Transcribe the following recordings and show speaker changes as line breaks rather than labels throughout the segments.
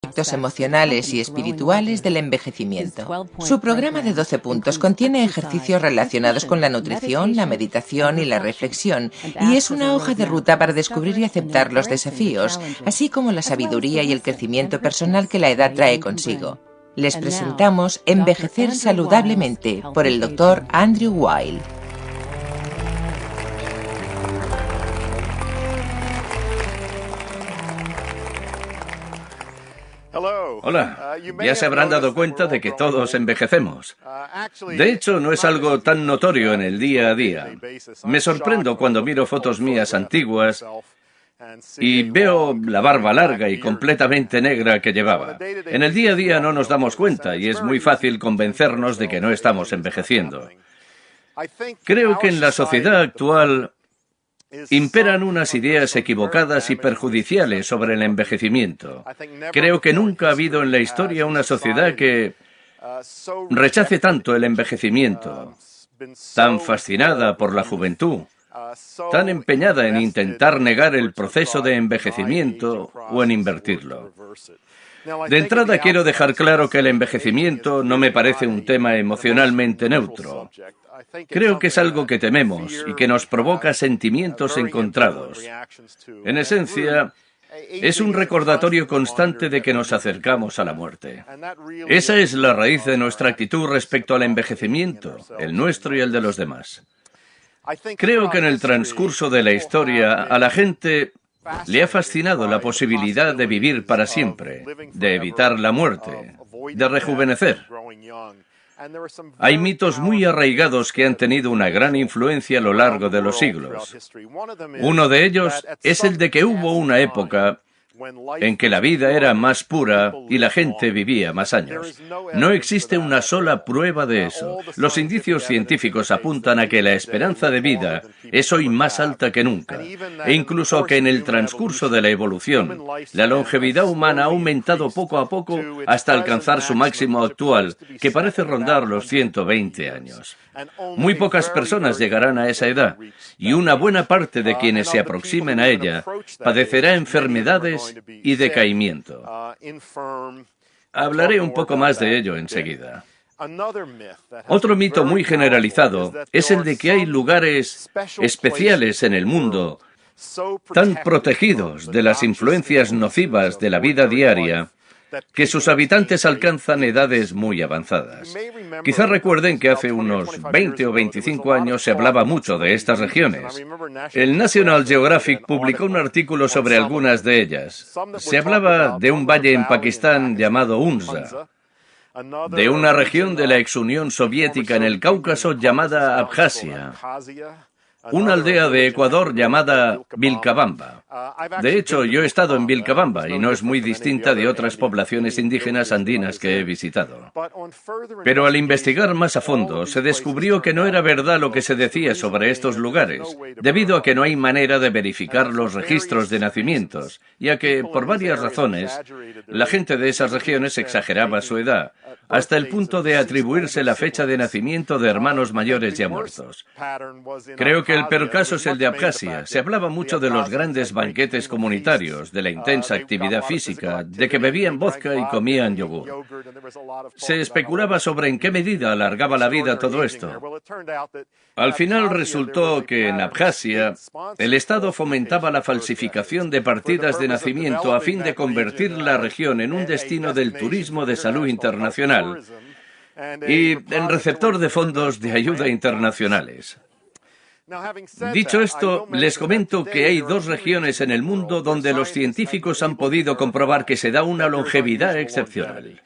aspectos emocionales y espirituales del envejecimiento. Su programa de 12 puntos contiene ejercicios relacionados con la nutrición, la meditación y la reflexión, y es una hoja de ruta para descubrir y aceptar los desafíos, así como la sabiduría y el crecimiento personal que la edad trae consigo. Les presentamos Envejecer saludablemente por el Dr. Andrew Weil.
Hola, ya se habrán dado cuenta de que todos envejecemos. De hecho, no es algo tan notorio en el día a día. Me sorprendo cuando miro fotos mías antiguas y veo la barba larga y completamente negra que llevaba. En el día a día no nos damos cuenta y es muy fácil convencernos de que no estamos envejeciendo. Creo que en la sociedad actual imperan unas ideas equivocadas y perjudiciales sobre el envejecimiento. Creo que nunca ha habido en la historia una sociedad que rechace tanto el envejecimiento, tan fascinada por la juventud, tan empeñada en intentar negar el proceso de envejecimiento o en invertirlo. De entrada quiero dejar claro que el envejecimiento no me parece un tema emocionalmente neutro. Creo que es algo que tememos y que nos provoca sentimientos encontrados. En esencia, es un recordatorio constante de que nos acercamos a la muerte. Esa es la raíz de nuestra actitud respecto al envejecimiento, el nuestro y el de los demás. Creo que en el transcurso de la historia a la gente le ha fascinado la posibilidad de vivir para siempre, de evitar la muerte, de rejuvenecer. Hay mitos muy arraigados que han tenido una gran influencia a lo largo de los siglos. Uno de ellos es el de que hubo una época en que la vida era más pura y la gente vivía más años. No existe una sola prueba de eso. Los indicios científicos apuntan a que la esperanza de vida es hoy más alta que nunca, e incluso que en el transcurso de la evolución, la longevidad humana ha aumentado poco a poco hasta alcanzar su máximo actual, que parece rondar los 120 años. Muy pocas personas llegarán a esa edad, y una buena parte de quienes se aproximen a ella padecerá enfermedades y decaimiento. Hablaré un poco más de ello enseguida. Otro mito muy generalizado es el de que hay lugares especiales en el mundo tan protegidos de las influencias nocivas de la vida diaria que sus habitantes alcanzan edades muy avanzadas. Quizás recuerden que hace unos 20 o 25 años se hablaba mucho de estas regiones. El National Geographic publicó un artículo sobre algunas de ellas. Se hablaba de un valle en Pakistán llamado Hunza, de una región de la ex Unión Soviética en el Cáucaso llamada Abjasia, una aldea de Ecuador llamada Vilcabamba. De hecho, yo he estado en Vilcabamba y no es muy distinta de otras poblaciones indígenas andinas que he visitado. Pero al investigar más a fondo, se descubrió que no era verdad lo que se decía sobre estos lugares, debido a que no hay manera de verificar los registros de nacimientos, y a que, por varias razones, la gente de esas regiones exageraba su edad, hasta el punto de atribuirse la fecha de nacimiento de hermanos mayores ya muertos. Creo que el peor caso es el de Abjasia. Se hablaba mucho de los grandes banquetes comunitarios, de la intensa actividad física, de que bebían vodka y comían yogur. Se especulaba sobre en qué medida alargaba la vida todo esto. Al final resultó que en Abjasia el Estado fomentaba la falsificación de partidas de nacimiento a fin de convertir la región en un destino del turismo de salud internacional y en receptor de fondos de ayuda internacionales. Dicho esto, les comento que hay dos regiones en el mundo donde los científicos han podido comprobar que se da una longevidad excepcional.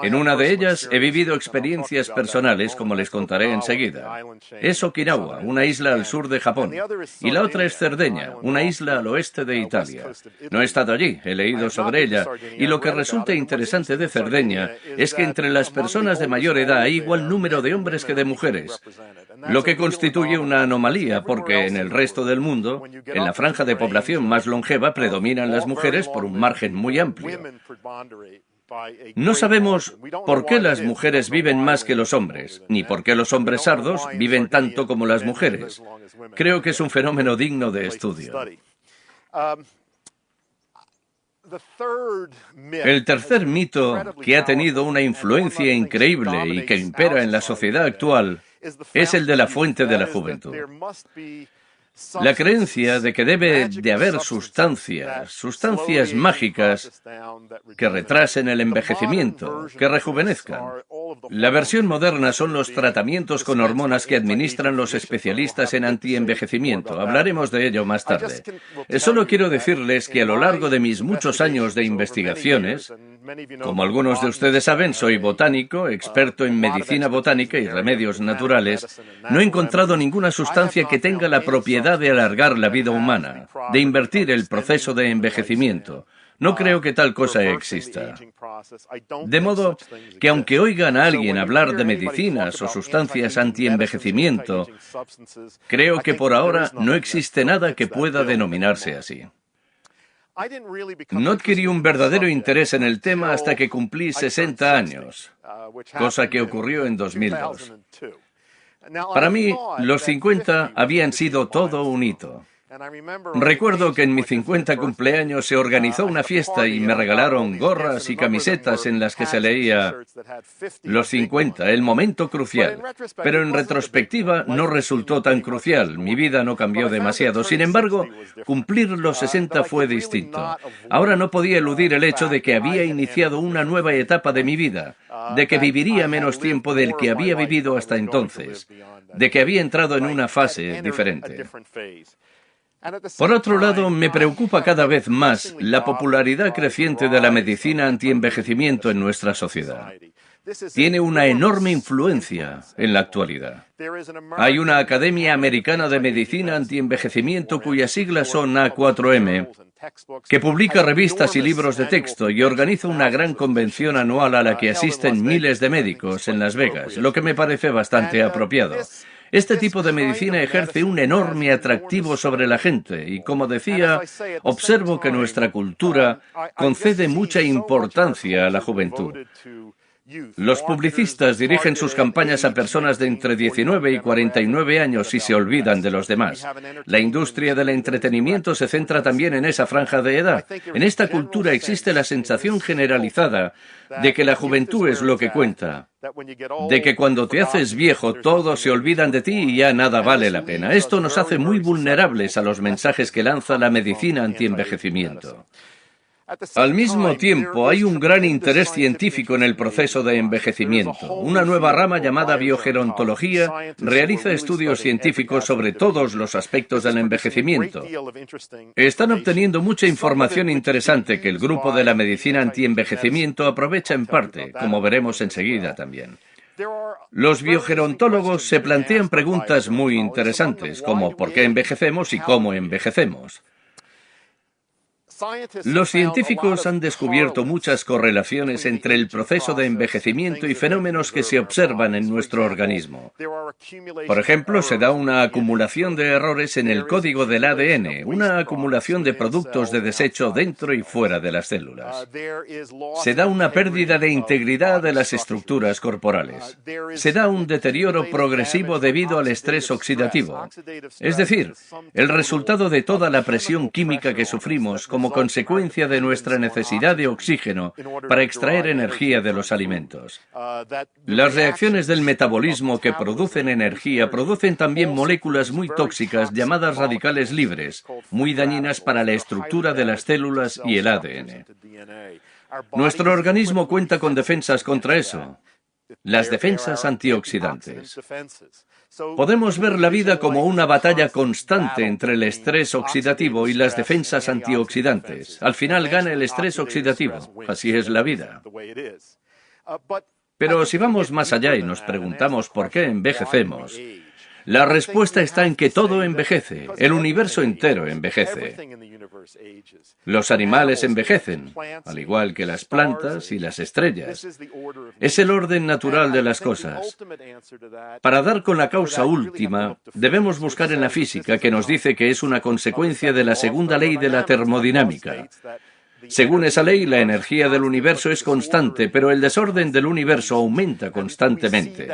En una de ellas he vivido experiencias personales, como les contaré enseguida. Es Okinawa, una isla al sur de Japón, y la otra es Cerdeña, una isla al oeste de Italia. No he estado allí, he leído sobre ella, y lo que resulta interesante de Cerdeña es que entre las personas de mayor edad hay igual número de hombres que de mujeres, lo que constituye una anomalía, porque en el resto del mundo, en la franja de población más longeva, predominan las mujeres por un margen muy amplio. No sabemos por qué las mujeres viven más que los hombres, ni por qué los hombres sardos viven tanto como las mujeres. Creo que es un fenómeno digno de estudio. El tercer mito que ha tenido una influencia increíble y que impera en la sociedad actual es el de la fuente de la juventud. La creencia de que debe de haber sustancias mágicas que retrasen el envejecimiento, que rejuvenezcan. La versión moderna son los tratamientos con hormonas que administran los especialistas en antienvejecimiento. Hablaremos de ello más tarde. Solo quiero decirles que a lo largo de mis muchos años de investigaciones, como algunos de ustedes saben, soy botánico, experto en medicina botánica y remedios naturales, no he encontrado ninguna sustancia que tenga la propiedad de alargar la vida humana, de invertir el proceso de envejecimiento. No creo que tal cosa exista. De modo que aunque oigan a alguien hablar de medicinas o sustancias antienvejecimiento, creo que por ahora no existe nada que pueda denominarse así. No adquirí un verdadero interés en el tema hasta que cumplí 60 años, cosa que ocurrió en 2002. Para mí, los 50 habían sido todo un hito. Recuerdo que en mi 50 cumpleaños se organizó una fiesta y me regalaron gorras y camisetas en las que se leía los 50, el momento crucial. Pero en retrospectiva no resultó tan crucial, mi vida no cambió demasiado. Sin embargo, cumplir los 60 fue distinto. Ahora no podía eludir el hecho de que había iniciado una nueva etapa de mi vida, de que viviría menos tiempo del que había vivido hasta entonces, de que había entrado en una fase diferente. Por otro lado, me preocupa cada vez más la popularidad creciente de la medicina antienvejecimiento en nuestra sociedad. Tiene una enorme influencia en la actualidad. Hay una Academia Americana de Medicina Antienvejecimiento cuyas siglas son A4M, que publica revistas y libros de texto y organiza una gran convención anual a la que asisten miles de médicos en Las Vegas, lo que me parece bastante apropiado. Este tipo de medicina ejerce un enorme atractivo sobre la gente y, como decía, observo que nuestra cultura concede mucha importancia a la juventud. Los publicistas dirigen sus campañas a personas de entre 19 y 49 años y se olvidan de los demás. La industria del entretenimiento se centra también en esa franja de edad. En esta cultura existe la sensación generalizada de que la juventud es lo que cuenta, de que cuando te haces viejo todos se olvidan de ti y ya nada vale la pena. Esto nos hace muy vulnerables a los mensajes que lanza la medicina antienvejecimiento. Al mismo tiempo, hay un gran interés científico en el proceso de envejecimiento. Una nueva rama llamada biogerontología realiza estudios científicos sobre todos los aspectos del envejecimiento. Están obteniendo mucha información interesante que el grupo de la medicina antienvejecimiento aprovecha en parte, como veremos enseguida también. Los biogerontólogos se plantean preguntas muy interesantes, como ¿por qué envejecemos y cómo envejecemos? Los científicos han descubierto muchas correlaciones entre el proceso de envejecimiento y fenómenos que se observan en nuestro organismo. Por ejemplo, se da una acumulación de errores en el código del ADN, una acumulación de productos de desecho dentro y fuera de las células. Se da una pérdida de integridad de las estructuras corporales. Se da un deterioro progresivo debido al estrés oxidativo. Es decir, el resultado de toda la presión química que sufrimos como consecuencia de nuestra necesidad de oxígeno para extraer energía de los alimentos. Las reacciones del metabolismo que producen energía producen también moléculas muy tóxicas llamadas radicales libres, muy dañinas para la estructura de las células y el ADN. Nuestro organismo cuenta con defensas contra eso, las defensas antioxidantes. Podemos ver la vida como una batalla constante entre el estrés oxidativo y las defensas antioxidantes. Al final gana el estrés oxidativo. Así es la vida. Pero si vamos más allá y nos preguntamos por qué envejecemos, la respuesta está en que todo envejece, el universo entero envejece. Los animales envejecen, al igual que las plantas y las estrellas. Es el orden natural de las cosas. Para dar con la causa última, debemos buscar en la física, que nos dice que es una consecuencia de la segunda ley de la termodinámica. Según esa ley, la energía del universo es constante, pero el desorden del universo aumenta constantemente.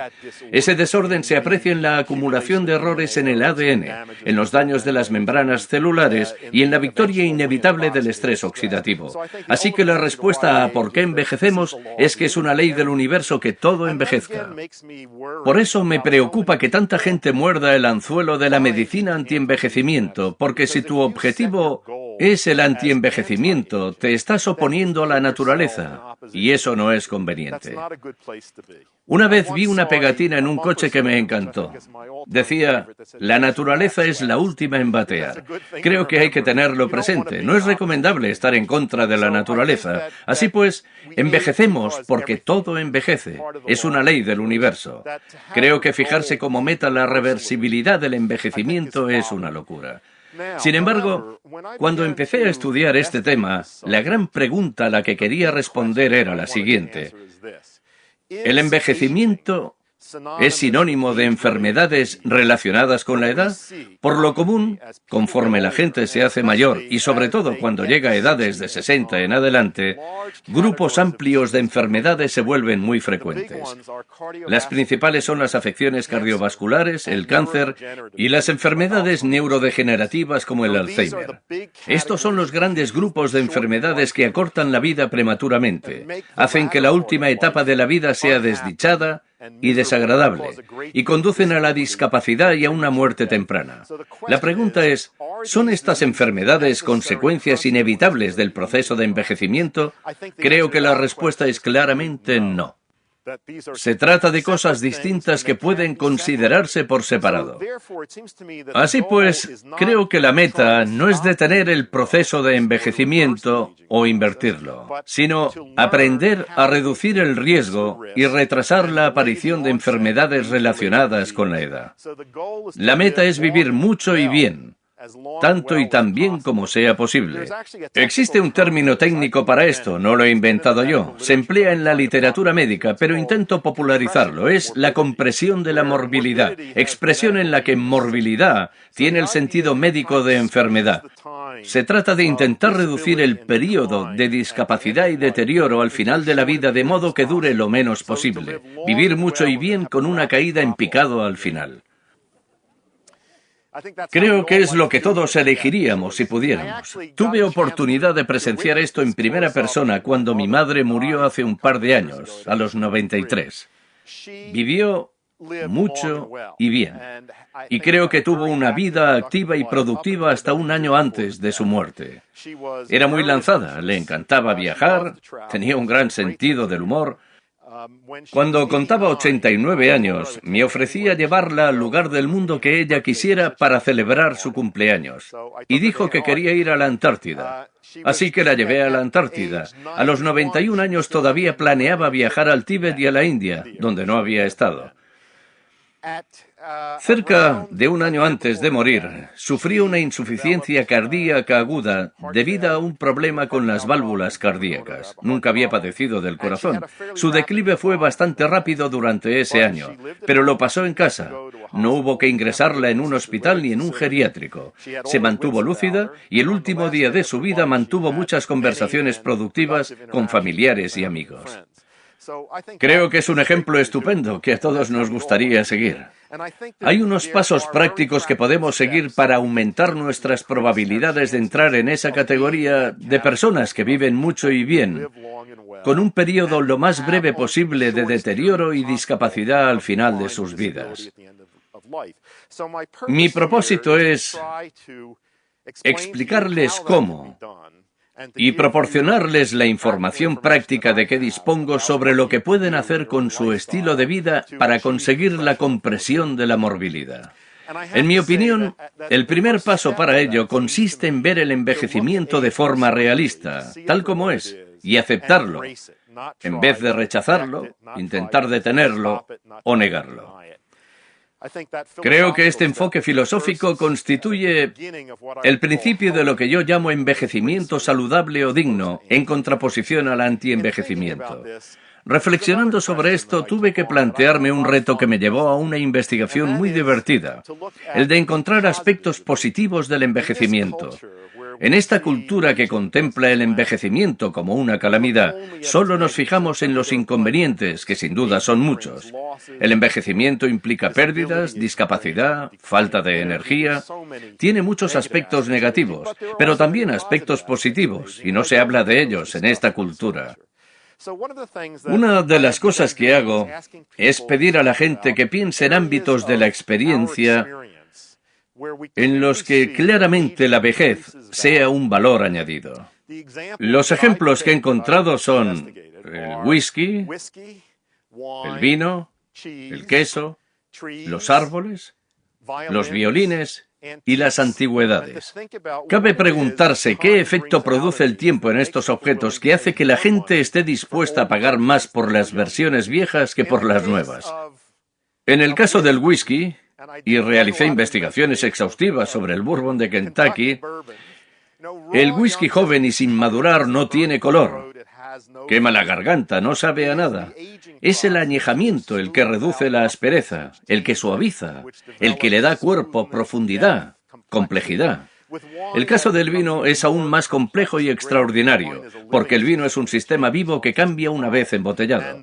Ese desorden se aprecia en la acumulación de errores en el ADN, en los daños de las membranas celulares y en la victoria inevitable del estrés oxidativo. Así que la respuesta a por qué envejecemos es que es una ley del universo que todo envejezca. Por eso me preocupa que tanta gente muerda el anzuelo de la medicina antienvejecimiento, porque si tu objetivo es el antienvejecimiento, te estás oponiendo a la naturaleza, y eso no es conveniente. Una vez vi una pegatina en un coche que me encantó. Decía, la naturaleza es la última en batear. Creo que hay que tenerlo presente. No es recomendable estar en contra de la naturaleza. Así pues, envejecemos porque todo envejece. Es una ley del universo. Creo que fijarse como meta la reversibilidad del envejecimiento es una locura. Sin embargo, cuando empecé a estudiar este tema, la gran pregunta a la que quería responder era la siguiente. ¿El envejecimiento es sinónimo de enfermedades relacionadas con la edad? Por lo común, conforme la gente se hace mayor y sobre todo cuando llega a edades de 60 en adelante, grupos amplios de enfermedades se vuelven muy frecuentes. Las principales son las afecciones cardiovasculares, el cáncer y las enfermedades neurodegenerativas como el Alzheimer. Estos son los grandes grupos de enfermedades que acortan la vida prematuramente, hacen que la última etapa de la vida sea desdichada y desagradable, y conducen a la discapacidad y a una muerte temprana. La pregunta es, ¿son estas enfermedades consecuencias inevitables del proceso de envejecimiento? Creo que la respuesta es claramente no. Se trata de cosas distintas que pueden considerarse por separado. Así pues, creo que la meta no es detener el proceso de envejecimiento o invertirlo, sino aprender a reducir el riesgo y retrasar la aparición de enfermedades relacionadas con la edad. La meta es vivir mucho y bien, tanto y tan bien como sea posible. Existe un término técnico para esto, no lo he inventado yo. Se emplea en la literatura médica, pero intento popularizarlo. Es la compresión de la morbilidad, expresión en la que morbilidad tiene el sentido médico de enfermedad. Se trata de intentar reducir el período de discapacidad y deterioro al final de la vida de modo que dure lo menos posible. Vivir mucho y bien con una caída en picado al final. Creo que es lo que todos elegiríamos si pudiéramos. Tuve oportunidad de presenciar esto en primera persona cuando mi madre murió hace un par de años, a los 93. Vivió mucho y bien, y creo que tuvo una vida activa y productiva hasta un año antes de su muerte. Era muy lanzada, le encantaba viajar, tenía un gran sentido del humor. Cuando contaba 89 años, me ofrecía llevarla al lugar del mundo que ella quisiera para celebrar su cumpleaños, y dijo que quería ir a la Antártida. Así que la llevé a la Antártida. A los 91 años todavía planeaba viajar al Tíbet y a la India, donde no había estado. Cerca de un año antes de morir, sufrió una insuficiencia cardíaca aguda debido a un problema con las válvulas cardíacas. Nunca había padecido del corazón. Su declive fue bastante rápido durante ese año, pero lo pasó en casa. No hubo que ingresarla en un hospital ni en un geriátrico. Se mantuvo lúcida y el último día de su vida mantuvo muchas conversaciones productivas con familiares y amigos. Creo que es un ejemplo estupendo que a todos nos gustaría seguir. Hay unos pasos prácticos que podemos seguir para aumentar nuestras probabilidades de entrar en esa categoría de personas que viven mucho y bien, con un periodo lo más breve posible de deterioro y discapacidad al final de sus vidas. Mi propósito es explicarles cómo y proporcionarles la información práctica de que dispongo sobre lo que pueden hacer con su estilo de vida para conseguir la compresión de la morbilidad. En mi opinión, el primer paso para ello consiste en ver el envejecimiento de forma realista, tal como es, y aceptarlo, en vez de rechazarlo, intentar detenerlo o negarlo. Creo que este enfoque filosófico constituye el principio de lo que yo llamo envejecimiento saludable o digno, en contraposición al antienvejecimiento. Reflexionando sobre esto, tuve que plantearme un reto que me llevó a una investigación muy divertida, el de encontrar aspectos positivos del envejecimiento. En esta cultura que contempla el envejecimiento como una calamidad, solo nos fijamos en los inconvenientes, que sin duda son muchos. El envejecimiento implica pérdidas, discapacidad, falta de energía. Tiene muchos aspectos negativos, pero también aspectos positivos, y no se habla de ellos en esta cultura. Una de las cosas que hago es pedir a la gente que piense en ámbitos de la experiencia en los que claramente la vejez sea un valor añadido. Los ejemplos que he encontrado son el whisky, el vino, el queso, los árboles, los violines y las antigüedades. Cabe preguntarse qué efecto produce el tiempo en estos objetos que hace que la gente esté dispuesta a pagar más por las versiones viejas que por las nuevas. En el caso del whisky, y realicé investigaciones exhaustivas sobre el bourbon de Kentucky, el whisky joven y sin madurar no tiene color. Quema la garganta, no sabe a nada. Es el añejamiento el que reduce la aspereza, el que suaviza, el que le da cuerpo, profundidad, complejidad. El caso del vino es aún más complejo y extraordinario, porque el vino es un sistema vivo que cambia una vez embotellado.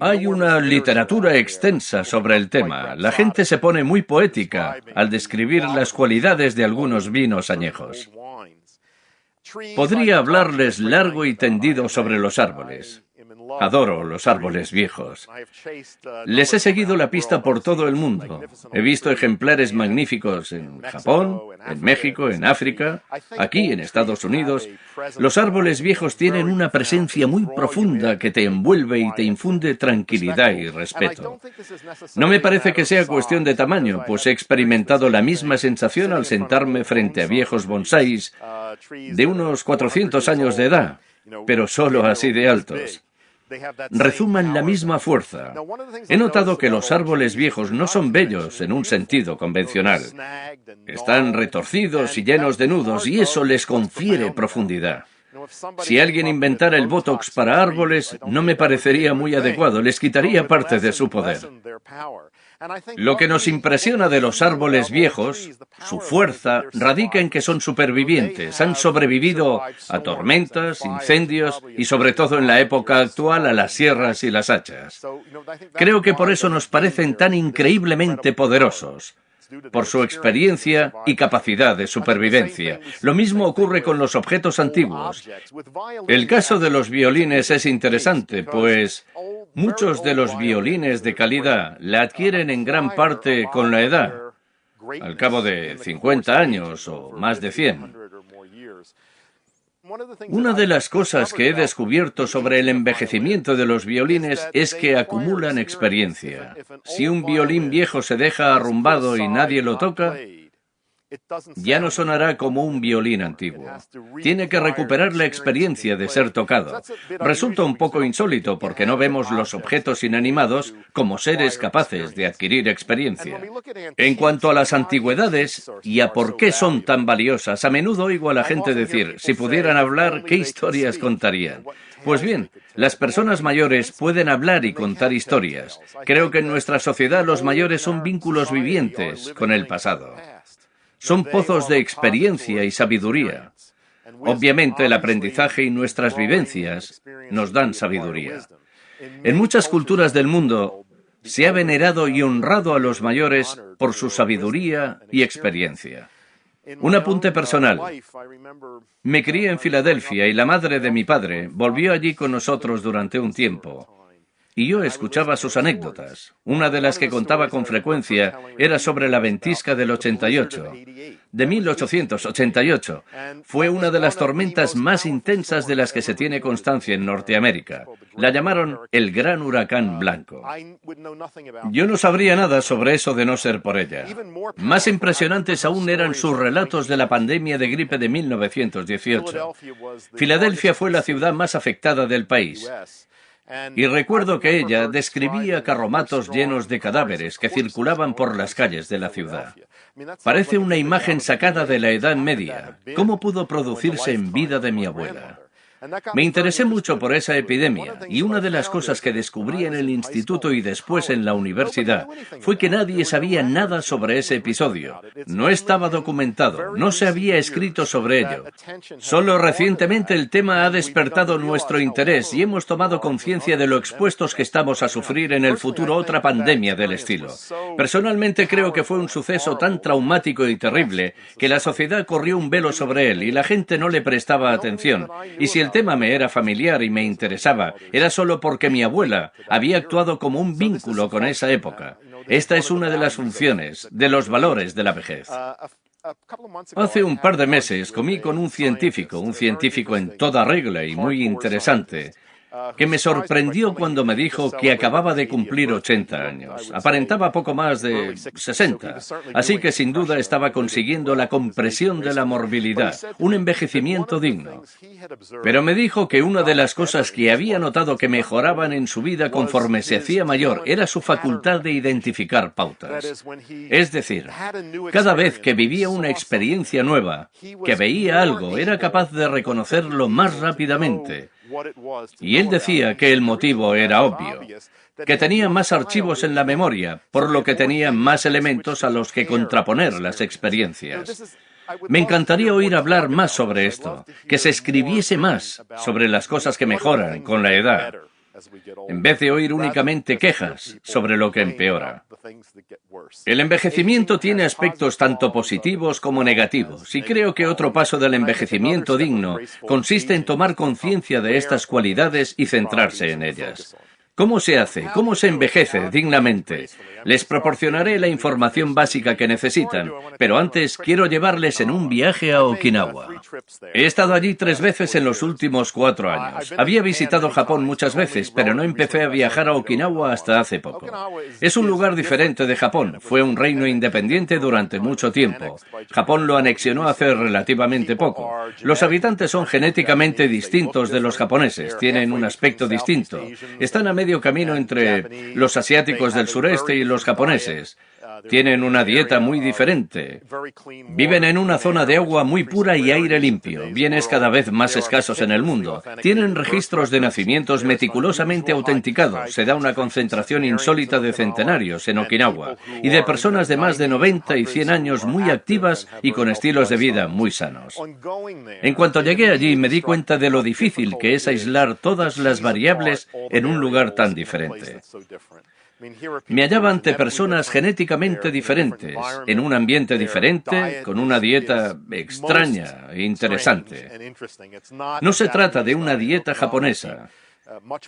Hay una literatura extensa sobre el tema. La gente se pone muy poética al describir las cualidades de algunos vinos añejos. Podría hablarles largo y tendido sobre los árboles. Adoro los árboles viejos. Les he seguido la pista por todo el mundo. He visto ejemplares magníficos en Japón, en México, en África, aquí en Estados Unidos. Los árboles viejos tienen una presencia muy profunda que te envuelve y te infunde tranquilidad y respeto. No me parece que sea cuestión de tamaño, pues he experimentado la misma sensación al sentarme frente a viejos bonsáis de unos 400 años de edad, pero solo así de altos. Rezuman la misma fuerza. He notado que los árboles viejos no son bellos en un sentido convencional. Están retorcidos y llenos de nudos y eso les confiere profundidad. Si alguien inventara el Botox para árboles, no me parecería muy adecuado, les quitaría parte de su poder. Lo que nos impresiona de los árboles viejos, su fuerza, radica en que son supervivientes, han sobrevivido a tormentas, incendios y sobre todo en la época actual a las sierras y las hachas. Creo que por eso nos parecen tan increíblemente poderosos, por su experiencia y capacidad de supervivencia. Lo mismo ocurre con los objetos antiguos. El caso de los violines es interesante, pues muchos de los violines de calidad la adquieren en gran parte con la edad, al cabo de 50 años o más de 100. Una de las cosas que he descubierto sobre el envejecimiento de los violines es que acumulan experiencia. Si un violín viejo se deja arrumbado y nadie lo toca, ya no sonará como un violín antiguo. Tiene que recuperar la experiencia de ser tocado. Resulta un poco insólito porque no vemos los objetos inanimados como seres capaces de adquirir experiencia. En cuanto a las antigüedades y a por qué son tan valiosas, a menudo oigo a la gente decir, si pudieran hablar, ¿qué historias contarían? Pues bien, las personas mayores pueden hablar y contar historias. Creo que en nuestra sociedad los mayores son vínculos vivientes con el pasado. Son pozos de experiencia y sabiduría. Obviamente el aprendizaje y nuestras vivencias nos dan sabiduría. En muchas culturas del mundo se ha venerado y honrado a los mayores por su sabiduría y experiencia. Un apunte personal. Me crié en Filadelfia y la madre de mi padre volvió allí con nosotros durante un tiempo. Y yo escuchaba sus anécdotas. Una de las que contaba con frecuencia era sobre la ventisca del 88, de 1888. Fue una de las tormentas más intensas de las que se tiene constancia en Norteamérica. La llamaron el Gran Huracán Blanco. Yo no sabría nada sobre eso de no ser por ella. Más impresionantes aún eran sus relatos de la pandemia de gripe de 1918. Filadelfia fue la ciudad más afectada del país. Y recuerdo que ella describía carromatos llenos de cadáveres que circulaban por las calles de la ciudad. Parece una imagen sacada de la Edad Media. ¿Cómo pudo producirse en vida de mi abuela? Me interesé mucho por esa epidemia y una de las cosas que descubrí en el instituto y después en la universidad fue que nadie sabía nada sobre ese episodio. No estaba documentado, no se había escrito sobre ello. Solo recientemente el tema ha despertado nuestro interés y hemos tomado conciencia de lo expuestos que estamos a sufrir en el futuro otra pandemia del estilo. Personalmente creo que fue un suceso tan traumático y terrible que la sociedad corrió un velo sobre él y la gente no le prestaba atención. Y si el tema me era familiar y me interesaba, era solo porque mi abuela había actuado como un vínculo con esa época. Esta es una de las funciones, de los valores de la vejez. Hace un par de meses comí con un científico en toda regla y muy interesante, que me sorprendió cuando me dijo que acababa de cumplir 80 años. Aparentaba poco más de 60, así que sin duda estaba consiguiendo la compresión de la morbilidad, un envejecimiento digno. Pero me dijo que una de las cosas que había notado que mejoraban en su vida conforme se hacía mayor era su facultad de identificar pautas. Es decir, cada vez que vivía una experiencia nueva, que veía algo, era capaz de reconocerlo más rápidamente. Y él decía que el motivo era obvio, que tenía más archivos en la memoria, por lo que tenía más elementos a los que contraponer las experiencias. Me encantaría oír hablar más sobre esto, que se escribiese más sobre las cosas que mejoran con la edad, en vez de oír únicamente quejas sobre lo que empeora. El envejecimiento tiene aspectos tanto positivos como negativos, y creo que otro paso del envejecimiento digno consiste en tomar conciencia de estas cualidades y centrarse en ellas. ¿Cómo se hace? ¿Cómo se envejece dignamente? Les proporcionaré la información básica que necesitan, pero antes quiero llevarles en un viaje a Okinawa. He estado allí 3 veces en los últimos 4 años. Había visitado Japón muchas veces, pero no empecé a viajar a Okinawa hasta hace poco. Es un lugar diferente de Japón. Fue un reino independiente durante mucho tiempo. Japón lo anexionó hace relativamente poco. Los habitantes son genéticamente distintos de los japoneses. Tienen un aspecto distinto. Están a medio camino entre los asiáticos del sureste y los japoneses. Tienen una dieta muy diferente. Viven en una zona de agua muy pura y aire limpio, bienes cada vez más escasos en el mundo. Tienen registros de nacimientos meticulosamente autenticados. Se da una concentración insólita de centenarios en Okinawa y de personas de más de 90 y 100 años muy activas y con estilos de vida muy sanos. En cuanto llegué allí, me di cuenta de lo difícil que es aislar todas las variables en un lugar tan diferente. Me hallaba ante personas genéticamente diferentes, en un ambiente diferente, con una dieta extraña e interesante. No se trata de una dieta japonesa.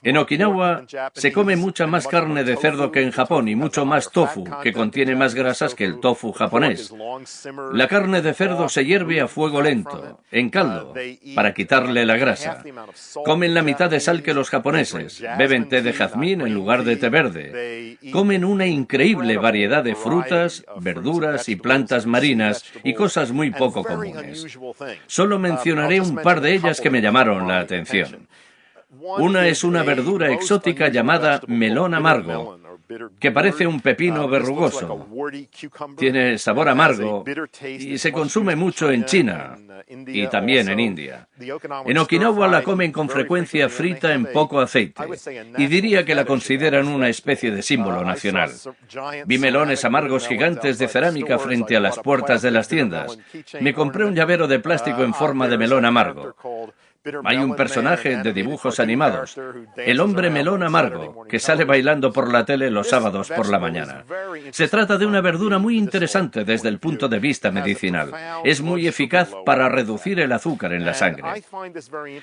En Okinawa se come mucha más carne de cerdo que en Japón y mucho más tofu, que contiene más grasas que el tofu japonés. La carne de cerdo se hierve a fuego lento, en caldo, para quitarle la grasa. Comen la mitad de sal que los japoneses, beben té de jazmín en lugar de té verde. Comen una increíble variedad de frutas, verduras y plantas marinas y cosas muy poco comunes. Solo mencionaré un par de ellas que me llamaron la atención. Una es una verdura exótica llamada melón amargo, que parece un pepino verrugoso. Tiene sabor amargo y se consume mucho en China y también en India. En Okinawa la comen con frecuencia frita en poco aceite y diría que la consideran una especie de símbolo nacional. Vi melones amargos gigantes de cerámica frente a las puertas de las tiendas. Me compré un llavero de plástico en forma de melón amargo. Hay un personaje de dibujos animados, el hombre melón amargo, que sale bailando por la tele los sábados por la mañana. Se trata de una verdura muy interesante desde el punto de vista medicinal. Es muy eficaz para reducir el azúcar en la sangre.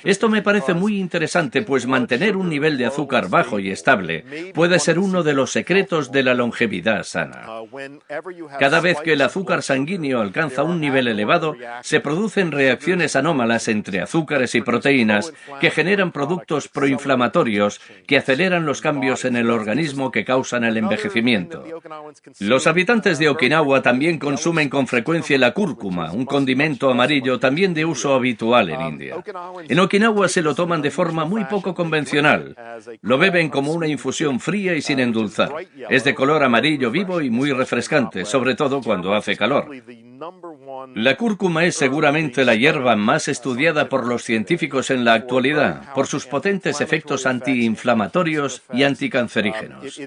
Esto me parece muy interesante, pues mantener un nivel de azúcar bajo y estable puede ser uno de los secretos de la longevidad sana. Cada vez que el azúcar sanguíneo alcanza un nivel elevado, se producen reacciones anómalas entre azúcares y proteínas que generan productos proinflamatorios que aceleran los cambios en el organismo que causan el envejecimiento. Los habitantes de Okinawa también consumen con frecuencia la cúrcuma, un condimento amarillo también de uso habitual en India. En Okinawa se lo toman de forma muy poco convencional. Lo beben como una infusión fría y sin endulzar. Es de color amarillo vivo y muy refrescante, sobre todo cuando hace calor. La cúrcuma es seguramente la hierba más estudiada por los científicos científicos en la actualidad por sus potentes efectos antiinflamatorios y anticancerígenos.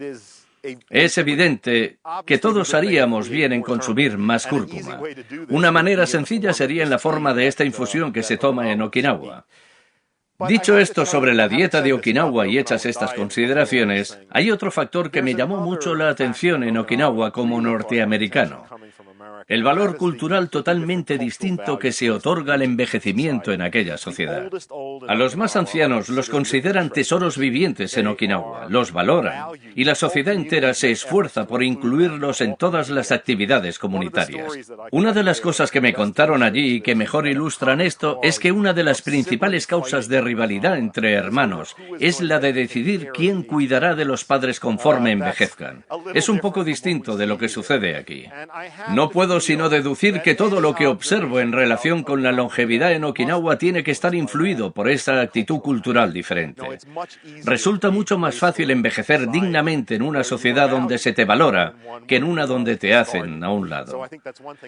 Es evidente que todos haríamos bien en consumir más cúrcuma. Una manera sencilla sería en la forma de esta infusión que se toma en Okinawa. Dicho esto sobre la dieta de Okinawa y hechas estas consideraciones, hay otro factor que me llamó mucho la atención en Okinawa como norteamericano. El valor cultural totalmente distinto que se otorga al envejecimiento en aquella sociedad. A los más ancianos los consideran tesoros vivientes en Okinawa, los valoran, y la sociedad entera se esfuerza por incluirlos en todas las actividades comunitarias. Una de las cosas que me contaron allí y que mejor ilustran esto es que una de las principales causas de rivalidad entre hermanos es la de decidir quién cuidará de los padres conforme envejezcan. Es un poco distinto de lo que sucede aquí. No puedo sino deducir que todo lo que observo en relación con la longevidad en Okinawa tiene que estar influido por esta actitud cultural diferente. Resulta mucho más fácil envejecer dignamente en una sociedad donde se te valora que en una donde te hacen a un lado.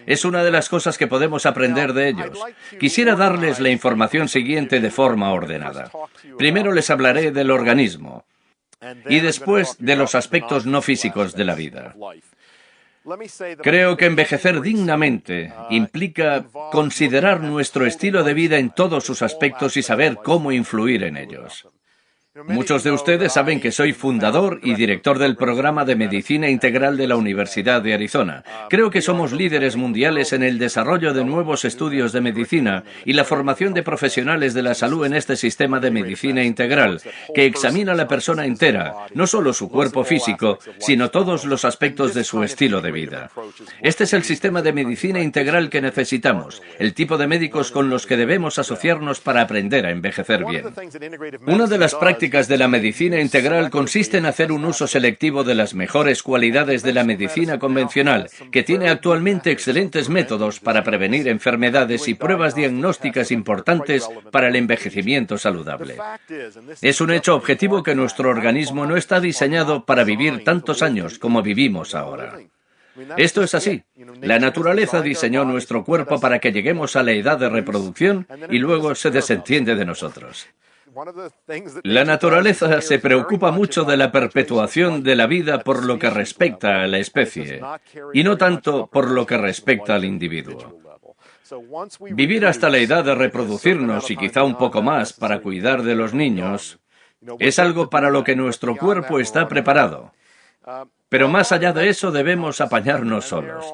Es una de las cosas que podemos aprender de ellos. Quisiera darles la información siguiente de forma ordenada. Primero les hablaré del organismo y después de los aspectos no físicos de la vida. Creo que envejecer dignamente implica considerar nuestro estilo de vida en todos sus aspectos y saber cómo influir en ellos. Muchos de ustedes saben que soy fundador y director del programa de Medicina Integral de la Universidad de Arizona. Creo que somos líderes mundiales en el desarrollo de nuevos estudios de medicina y la formación de profesionales de la salud en este sistema de medicina integral, que examina a la persona entera, no solo su cuerpo físico, sino todos los aspectos de su estilo de vida. Este es el sistema de medicina integral que necesitamos, el tipo de médicos con los que debemos asociarnos para aprender a envejecer bien. Una de las prácticas de la medicina integral consiste en hacer un uso selectivo de las mejores cualidades de la medicina convencional, que tiene actualmente excelentes métodos para prevenir enfermedades y pruebas diagnósticas importantes para el envejecimiento saludable. Es un hecho objetivo que nuestro organismo no está diseñado para vivir tantos años como vivimos ahora. Esto es así. La naturaleza diseñó nuestro cuerpo para que lleguemos a la edad de reproducción y luego se desentiende de nosotros. La naturaleza se preocupa mucho de la perpetuación de la vida por lo que respecta a la especie, y no tanto por lo que respecta al individuo. Vivir hasta la edad de reproducirnos y quizá un poco más para cuidar de los niños es algo para lo que nuestro cuerpo está preparado. Pero más allá de eso debemos apañarnos solos.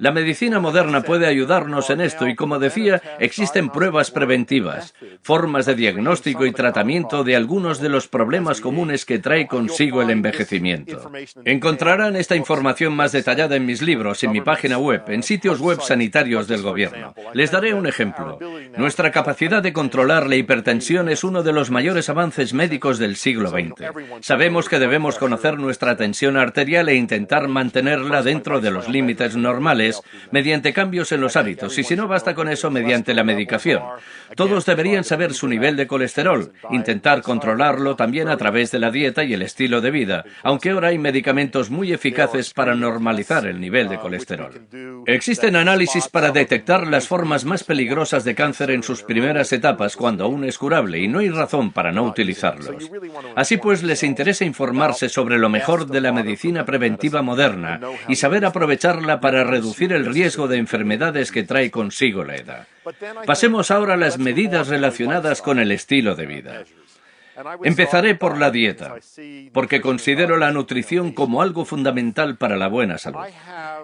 La medicina moderna puede ayudarnos en esto y, como decía, existen pruebas preventivas, formas de diagnóstico y tratamiento de algunos de los problemas comunes que trae consigo el envejecimiento. Encontrarán esta información más detallada en mis libros, en mi página web, en sitios web sanitarios del gobierno. Les daré un ejemplo. Nuestra capacidad de controlar la hipertensión es uno de los mayores avances médicos del siglo XX. Sabemos que debemos conocer nuestra tensión arterial e intentar mantenerla dentro de los límites normales mediante cambios en los hábitos, y si no basta con eso, mediante la medicación. Todos deberían saber su nivel de colesterol, intentar controlarlo también a través de la dieta y el estilo de vida, aunque ahora hay medicamentos muy eficaces para normalizar el nivel de colesterol. Existen análisis para detectar las formas más peligrosas de cáncer en sus primeras etapas cuando aún es curable, y no hay razón para no utilizarlos. Así pues, les interesa informarse sobre lo mejor de la medicina preventiva moderna y saber aprovecharla para reducir el riesgo de enfermedades que trae consigo la edad. Pasemos ahora a las medidas relacionadas con el estilo de vida. Empezaré por la dieta, porque considero la nutrición como algo fundamental para la buena salud.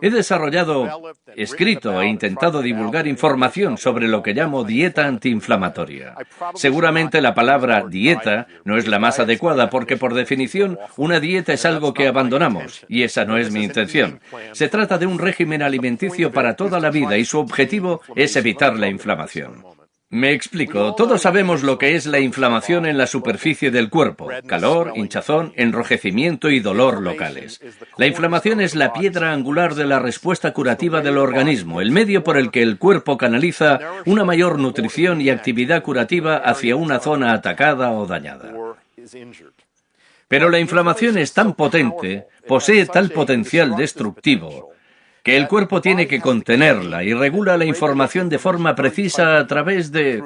He desarrollado, escrito e intentado divulgar información sobre lo que llamo dieta antiinflamatoria. Seguramente la palabra dieta no es la más adecuada porque, por definición, una dieta es algo que abandonamos, y esa no es mi intención. Se trata de un régimen alimenticio para toda la vida y su objetivo es evitar la inflamación. Me explico. Todos sabemos lo que es la inflamación en la superficie del cuerpo: calor, hinchazón, enrojecimiento y dolor locales. La inflamación es la piedra angular de la respuesta curativa del organismo, el medio por el que el cuerpo canaliza una mayor nutrición y actividad curativa hacia una zona atacada o dañada. Pero la inflamación es tan potente, posee tal potencial destructivo, que el cuerpo tiene que contenerla y regula la información de forma precisa a través de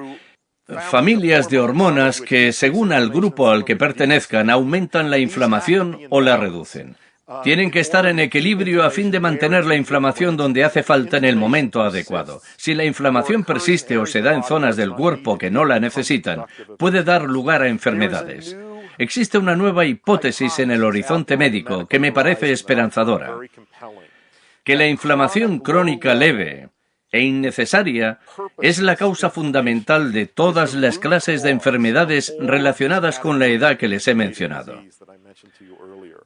familias de hormonas que, según al grupo al que pertenezcan, aumentan la inflamación o la reducen. Tienen que estar en equilibrio a fin de mantener la inflamación donde hace falta en el momento adecuado. Si la inflamación persiste o se da en zonas del cuerpo que no la necesitan, puede dar lugar a enfermedades. Existe una nueva hipótesis en el horizonte médico que me parece esperanzadora. Que la inflamación crónica leve e innecesaria es la causa fundamental de todas las clases de enfermedades relacionadas con la edad que les he mencionado.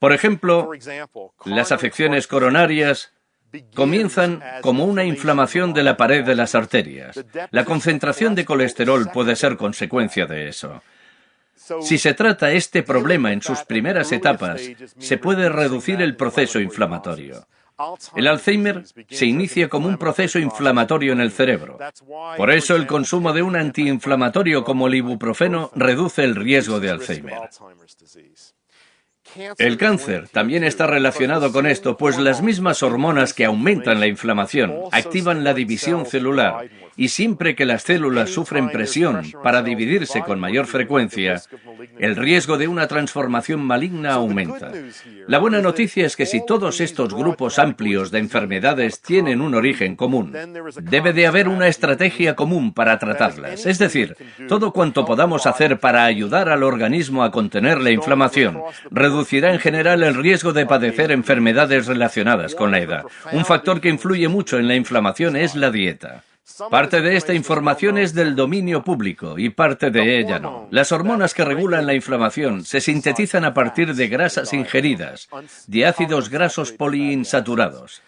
Por ejemplo, las afecciones coronarias comienzan como una inflamación de la pared de las arterias. La concentración de colesterol puede ser consecuencia de eso. Si se trata este problema en sus primeras etapas, se puede reducir el proceso inflamatorio. El Alzheimer se inicia como un proceso inflamatorio en el cerebro. Por eso el consumo de un antiinflamatorio como el ibuprofeno reduce el riesgo de Alzheimer. El cáncer también está relacionado con esto, pues las mismas hormonas que aumentan la inflamación activan la división celular, y siempre que las células sufren presión para dividirse con mayor frecuencia, el riesgo de una transformación maligna aumenta. La buena noticia es que si todos estos grupos amplios de enfermedades tienen un origen común, debe de haber una estrategia común para tratarlas. Es decir, todo cuanto podamos hacer para ayudar al organismo a contener la inflamación reducirá en general el riesgo de padecer enfermedades relacionadas con la edad. Un factor que influye mucho en la inflamación es la dieta. Parte de esta información es del dominio público y parte de ella no. Las hormonas que regulan la inflamación se sintetizan a partir de grasas ingeridas, de ácidos grasos poliinsaturados.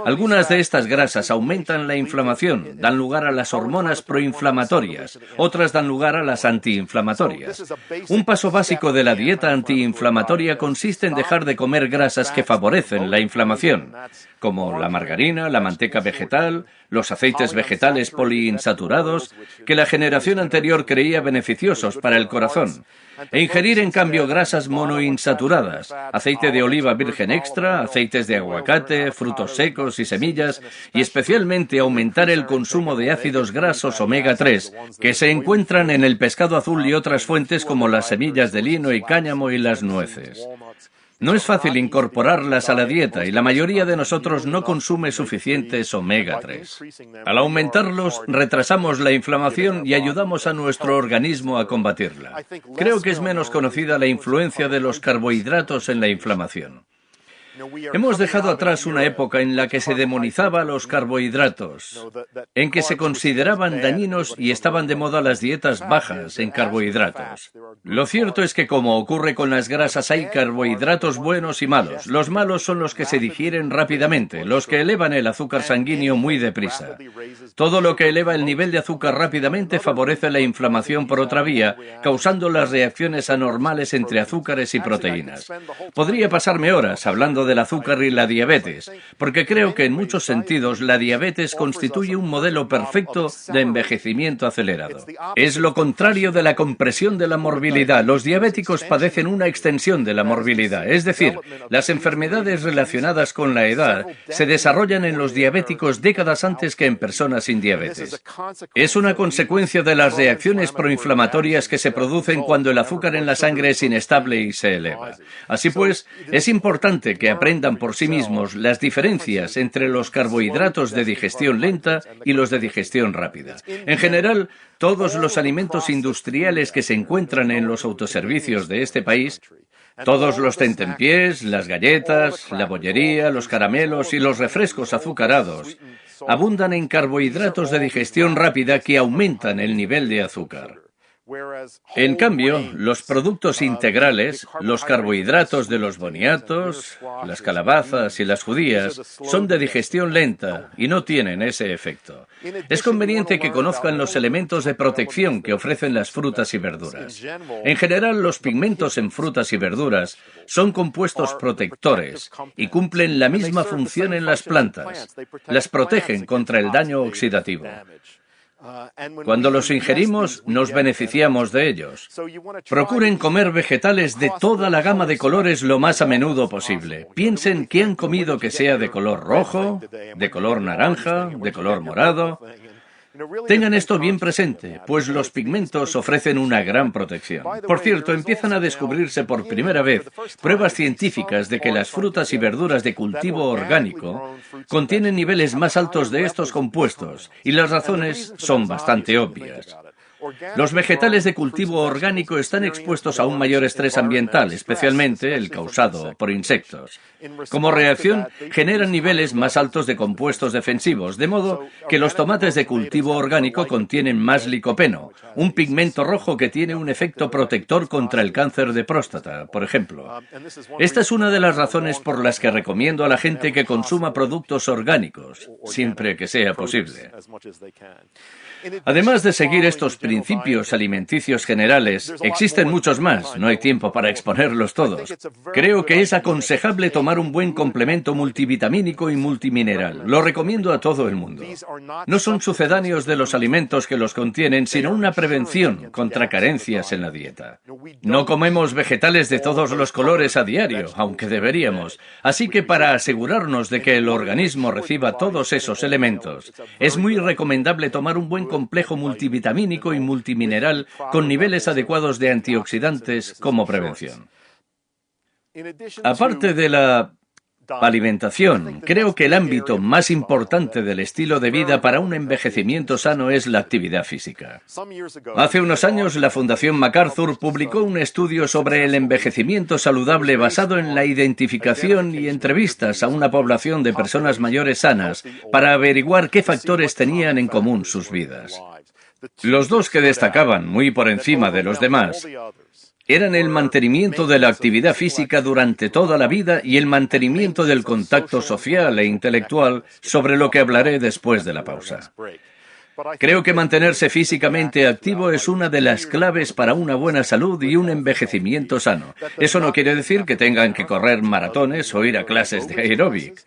Algunas de estas grasas aumentan la inflamación, dan lugar a las hormonas proinflamatorias, otras dan lugar a las antiinflamatorias. Un paso básico de la dieta antiinflamatoria consiste en dejar de comer grasas que favorecen la inflamación, como la margarina, la manteca vegetal, los aceites vegetales poliinsaturados, que la generación anterior creía beneficiosos para el corazón, e ingerir en cambio grasas monoinsaturadas, aceite de oliva virgen extra, aceites de aguacate, frutos secos y semillas, y especialmente aumentar el consumo de ácidos grasos omega 3, que se encuentran en el pescado azul y otras fuentes como las semillas de lino y cáñamo y las nueces. No es fácil incorporarlas a la dieta y la mayoría de nosotros no consume suficientes omega 3. Al aumentarlos, retrasamos la inflamación y ayudamos a nuestro organismo a combatirla. Creo que es menos conocida la influencia de los carbohidratos en la inflamación. Hemos dejado atrás una época en la que se demonizaba los carbohidratos, en que se consideraban dañinos y estaban de moda las dietas bajas en carbohidratos. Lo cierto es que, como ocurre con las grasas, hay carbohidratos buenos y malos. Los malos son los que se digieren rápidamente, los que elevan el azúcar sanguíneo muy deprisa. Todo lo que eleva el nivel de azúcar rápidamente favorece la inflamación por otra vía, causando las reacciones anormales entre azúcares y proteínas. Podría pasarme horas hablando del azúcar y la diabetes, porque creo que en muchos sentidos la diabetes constituye un modelo perfecto de envejecimiento acelerado. Es lo contrario de la compresión de la morbilidad. Los diabéticos padecen una extensión de la morbilidad, es decir, las enfermedades relacionadas con la edad se desarrollan en los diabéticos décadas antes que en personas sin diabetes. Es una consecuencia de las reacciones proinflamatorias que se producen cuando el azúcar en la sangre es inestable y se eleva. Así pues, es importante que aprendan por sí mismos las diferencias entre los carbohidratos de digestión lenta y los de digestión rápida. En general, todos los alimentos industriales que se encuentran en los autoservicios de este país, todos los tentempiés, las galletas, la bollería, los caramelos y los refrescos azucarados, abundan en carbohidratos de digestión rápida que aumentan el nivel de azúcar. En cambio, los productos integrales, los carbohidratos de los boniatos, las calabazas y las judías, son de digestión lenta y no tienen ese efecto. Es conveniente que conozcan los elementos de protección que ofrecen las frutas y verduras. En general, los pigmentos en frutas y verduras son compuestos protectores y cumplen la misma función en las plantas. Las protegen contra el daño oxidativo. Cuando los ingerimos, nos beneficiamos de ellos. Procuren comer vegetales de toda la gama de colores lo más a menudo posible. Piensen qué han comido que sea de color rojo, de color naranja, de color morado. Tengan esto bien presente, pues los pigmentos ofrecen una gran protección. Por cierto, empiezan a descubrirse por primera vez pruebas científicas de que las frutas y verduras de cultivo orgánico contienen niveles más altos de estos compuestos, y las razones son bastante obvias. Los vegetales de cultivo orgánico están expuestos a un mayor estrés ambiental, especialmente el causado por insectos. Como reacción, generan niveles más altos de compuestos defensivos, de modo que los tomates de cultivo orgánico contienen más licopeno, un pigmento rojo que tiene un efecto protector contra el cáncer de próstata, por ejemplo. Esta es una de las razones por las que recomiendo a la gente que consuma productos orgánicos, siempre que sea posible. Además de seguir estos principios alimenticios generales, existen muchos más, no hay tiempo para exponerlos todos. Creo que es aconsejable tomar un buen complemento multivitamínico y multimineral. Lo recomiendo a todo el mundo. No son sucedáneos de los alimentos que los contienen, sino una prevención contra carencias en la dieta. No comemos vegetales de todos los colores a diario, aunque deberíamos. Así que para asegurarnos de que el organismo reciba todos esos elementos, es muy recomendable tomar un buen complejo multivitamínico y multimineral con niveles adecuados de antioxidantes como prevención. Aparte de la alimentación, creo que el ámbito más importante del estilo de vida para un envejecimiento sano es la actividad física. Hace unos años, la Fundación MacArthur publicó un estudio sobre el envejecimiento saludable basado en la identificación y entrevistas a una población de personas mayores sanas para averiguar qué factores tenían en común sus vidas. Los dos que destacaban muy por encima de los demás eran el mantenimiento de la actividad física durante toda la vida y el mantenimiento del contacto social e intelectual, sobre lo que hablaré después de la pausa. Creo que mantenerse físicamente activo es una de las claves para una buena salud y un envejecimiento sano. Eso no quiere decir que tengan que correr maratones o ir a clases de aeróbic.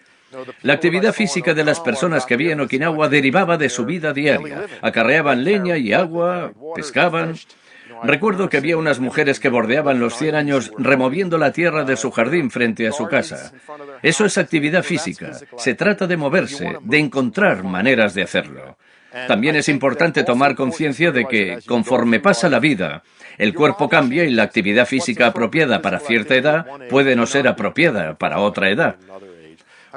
La actividad física de las personas que vi en Okinawa derivaba de su vida diaria. Acarreaban leña y agua, pescaban. Recuerdo que había unas mujeres que bordeaban los 100 años removiendo la tierra de su jardín frente a su casa. Eso es actividad física. Se trata de moverse, de encontrar maneras de hacerlo. También es importante tomar conciencia de que, conforme pasa la vida, el cuerpo cambia y la actividad física apropiada para cierta edad puede no ser apropiada para otra edad.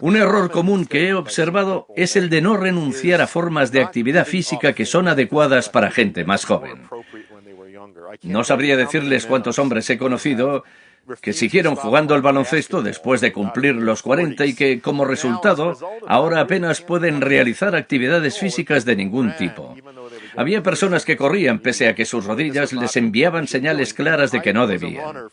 Un error común que he observado es el de no renunciar a formas de actividad física que son adecuadas para gente más joven. No sabría decirles cuántos hombres he conocido que siguieron jugando al baloncesto después de cumplir los 40 y que, como resultado, ahora apenas pueden realizar actividades físicas de ningún tipo. Había personas que corrían pese a que sus rodillas les enviaban señales claras de que no debían.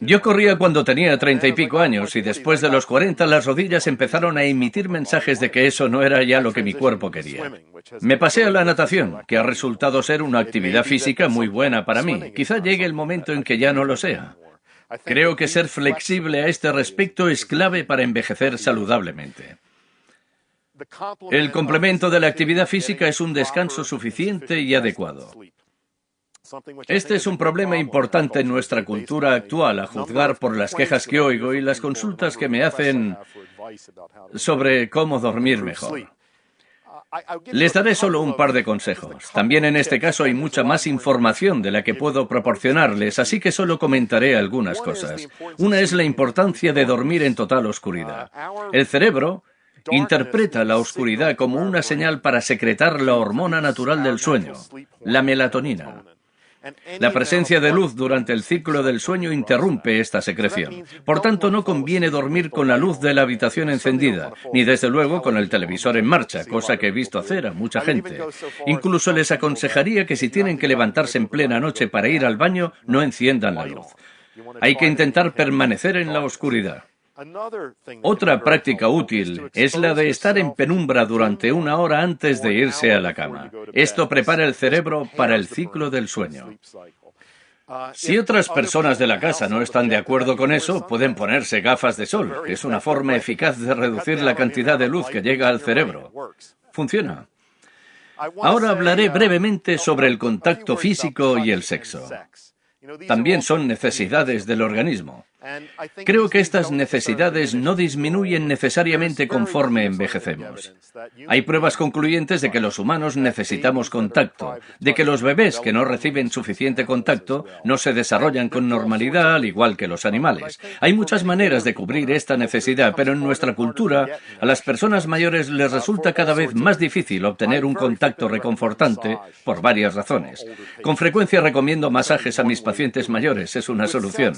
Yo corría cuando tenía 30 y pico años y después de los 40 las rodillas empezaron a emitir mensajes de que eso no era ya lo que mi cuerpo quería. Me pasé a la natación, que ha resultado ser una actividad física muy buena para mí. Quizá llegue el momento en que ya no lo sea. Creo que ser flexible a este respecto es clave para envejecer saludablemente. El complemento de la actividad física es un descanso suficiente y adecuado. Este es un problema importante en nuestra cultura actual, a juzgar por las quejas que oigo y las consultas que me hacen sobre cómo dormir mejor. Les daré solo un par de consejos. También en este caso hay mucha más información de la que puedo proporcionarles, así que solo comentaré algunas cosas. Una es la importancia de dormir en total oscuridad. El cerebro interpreta la oscuridad como una señal para secretar la hormona natural del sueño, la melatonina. La presencia de luz durante el ciclo del sueño interrumpe esta secreción. Por tanto, no conviene dormir con la luz de la habitación encendida, ni desde luego con el televisor en marcha, cosa que he visto hacer a mucha gente. Incluso les aconsejaría que si tienen que levantarse en plena noche para ir al baño, no enciendan la luz. Hay que intentar permanecer en la oscuridad. Otra práctica útil es la de estar en penumbra durante 1 hora antes de irse a la cama. Esto prepara el cerebro para el ciclo del sueño. Si otras personas de la casa no están de acuerdo con eso, pueden ponerse gafas de sol, que es una forma eficaz de reducir la cantidad de luz que llega al cerebro. Funciona. Ahora hablaré brevemente sobre el contacto físico y el sexo. También son necesidades del organismo. Creo que estas necesidades no disminuyen necesariamente conforme envejecemos. Hay pruebas concluyentes de que los humanos necesitamos contacto, de que los bebés que no reciben suficiente contacto no se desarrollan con normalidad al igual que los animales. Hay muchas maneras de cubrir esta necesidad, pero en nuestra cultura a las personas mayores les resulta cada vez más difícil obtener un contacto reconfortante por varias razones. Con frecuencia recomiendo masajes a mis pacientes mayores, es una solución.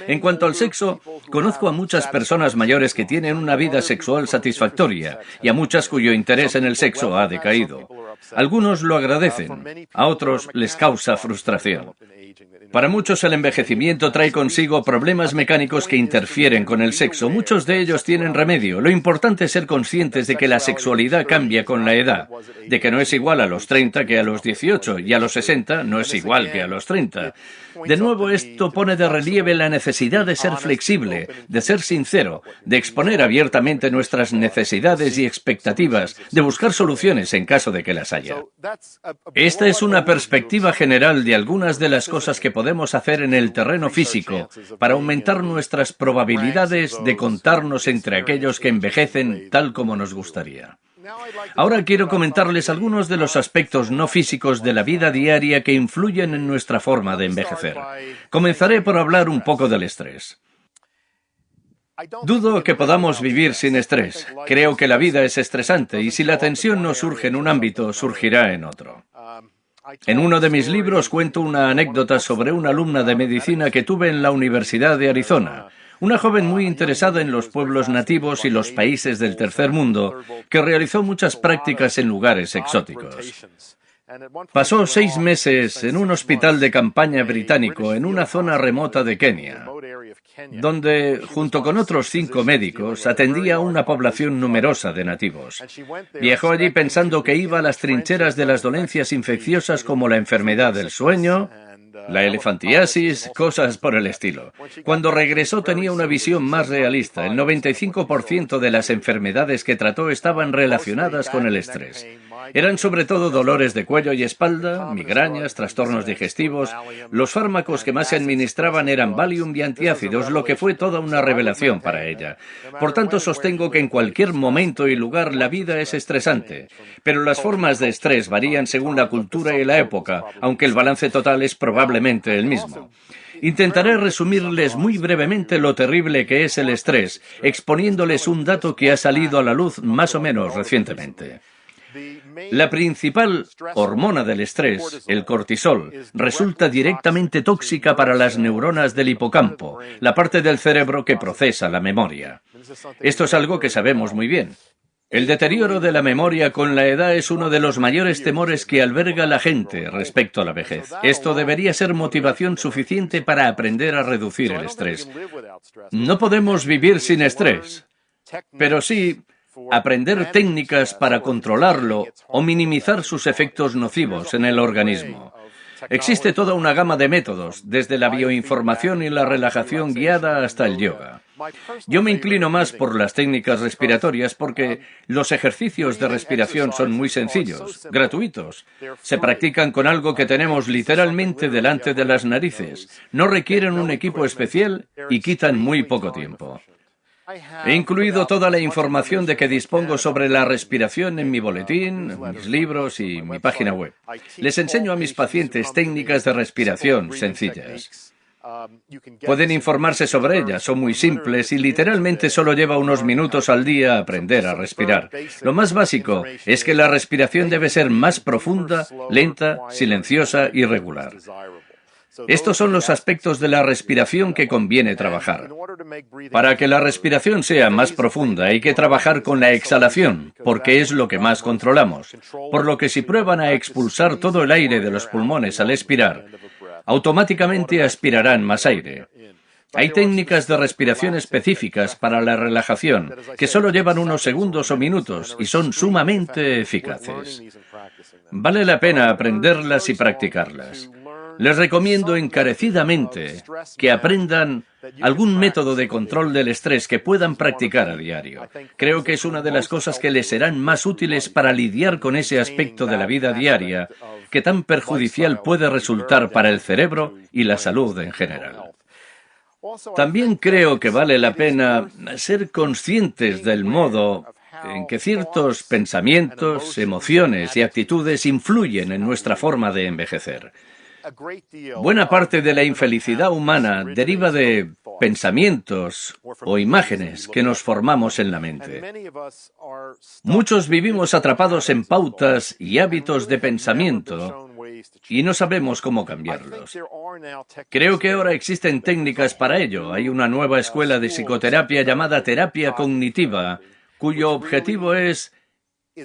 En cuanto al sexo, conozco a muchas personas mayores que tienen una vida sexual satisfactoria y a muchas cuyo interés en el sexo ha decaído. Algunos lo agradecen, a otros les causa frustración. Para muchos el envejecimiento trae consigo problemas mecánicos que interfieren con el sexo. Muchos de ellos tienen remedio. Lo importante es ser conscientes de que la sexualidad cambia con la edad, de que no es igual a los 30 que a los 18 y a los 60 no es igual que a los 30. De nuevo, esto pone de relieve la necesidad de ser flexible, de ser sincero, de exponer abiertamente nuestras necesidades y expectativas, de buscar soluciones en caso de que las haya. Esta es una perspectiva general de algunas de las cosas que podemos hacer en el terreno físico para aumentar nuestras probabilidades de contarnos entre aquellos que envejecen tal como nos gustaría. Ahora quiero comentarles algunos de los aspectos no físicos de la vida diaria que influyen en nuestra forma de envejecer. Comenzaré por hablar un poco del estrés. Dudo que podamos vivir sin estrés. Creo que la vida es estresante y si la tensión no surge en un ámbito, surgirá en otro. En uno de mis libros cuento una anécdota sobre una alumna de medicina que tuve en la Universidad de Arizona. Una joven muy interesada en los pueblos nativos y los países del tercer mundo, que realizó muchas prácticas en lugares exóticos. Pasó 6 meses en un hospital de campaña británico en una zona remota de Kenia, donde, junto con otros 5 médicos, atendía a una población numerosa de nativos. Viajó allí pensando que iba a las trincheras de las dolencias infecciosas como la enfermedad del sueño, la elefantiasis, cosas por el estilo. Cuando regresó tenía una visión más realista. El 95% de las enfermedades que trató estaban relacionadas con el estrés. Eran sobre todo dolores de cuello y espalda, migrañas, trastornos digestivos. Los fármacos que más se administraban eran Valium y antiácidos, lo que fue toda una revelación para ella. Por tanto, sostengo que en cualquier momento y lugar la vida es estresante, pero las formas de estrés varían según la cultura y la época, aunque el balance total es probablemente el mismo. Intentaré resumirles muy brevemente lo terrible que es el estrés, exponiéndoles un dato que ha salido a la luz más o menos recientemente. La principal hormona del estrés, el cortisol, resulta directamente tóxica para las neuronas del hipocampo, la parte del cerebro que procesa la memoria. Esto es algo que sabemos muy bien. El deterioro de la memoria con la edad es uno de los mayores temores que alberga la gente respecto a la vejez. Esto debería ser motivación suficiente para aprender a reducir el estrés. No podemos vivir sin estrés, pero sí aprender técnicas para controlarlo o minimizar sus efectos nocivos en el organismo. Existe toda una gama de métodos, desde la bioinformación y la relajación guiada hasta el yoga. Yo me inclino más por las técnicas respiratorias porque los ejercicios de respiración son muy sencillos, gratuitos. Se practican con algo que tenemos literalmente delante de las narices. No requieren un equipo especial y quitan muy poco tiempo. He incluido toda la información de que dispongo sobre la respiración en mi boletín, mis libros y mi página web. Les enseño a mis pacientes técnicas de respiración sencillas. Pueden informarse sobre ellas, son muy simples y literalmente solo lleva unos minutos al día aprender a respirar. Lo más básico es que la respiración debe ser más profunda, lenta, silenciosa y regular. Estos son los aspectos de la respiración que conviene trabajar. Para que la respiración sea más profunda hay que trabajar con la exhalación, porque es lo que más controlamos. Por lo que si prueban a expulsar todo el aire de los pulmones al expirar, automáticamente aspirarán más aire. Hay técnicas de respiración específicas para la relajación, que solo llevan unos segundos o minutos y son sumamente eficaces. Vale la pena aprenderlas y practicarlas. Les recomiendo encarecidamente que aprendan algún método de control del estrés que puedan practicar a diario. Creo que es una de las cosas que les serán más útiles para lidiar con ese aspecto de la vida diaria que tan perjudicial puede resultar para el cerebro y la salud en general. También creo que vale la pena ser conscientes del modo en que ciertos pensamientos, emociones y actitudes influyen en nuestra forma de envejecer. Buena parte de la infelicidad humana deriva de pensamientos o imágenes que nos formamos en la mente. Muchos vivimos atrapados en pautas y hábitos de pensamiento y no sabemos cómo cambiarlos. Creo que ahora existen técnicas para ello. Hay una nueva escuela de psicoterapia llamada terapia cognitiva, cuyo objetivo es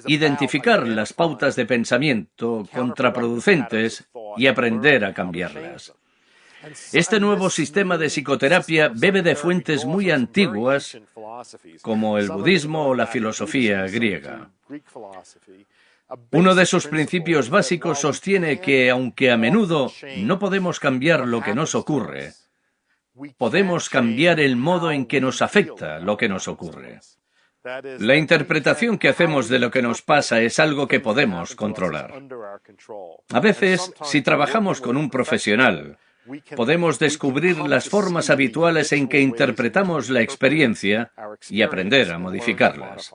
identificar las pautas de pensamiento contraproducentes y aprender a cambiarlas. Este nuevo sistema de psicoterapia bebe de fuentes muy antiguas, como el budismo o la filosofía griega. Uno de sus principios básicos sostiene que, aunque a menudo no podemos cambiar lo que nos ocurre, podemos cambiar el modo en que nos afecta lo que nos ocurre. La interpretación que hacemos de lo que nos pasa es algo que podemos controlar. A veces, si trabajamos con un profesional, podemos descubrir las formas habituales en que interpretamos la experiencia y aprender a modificarlas.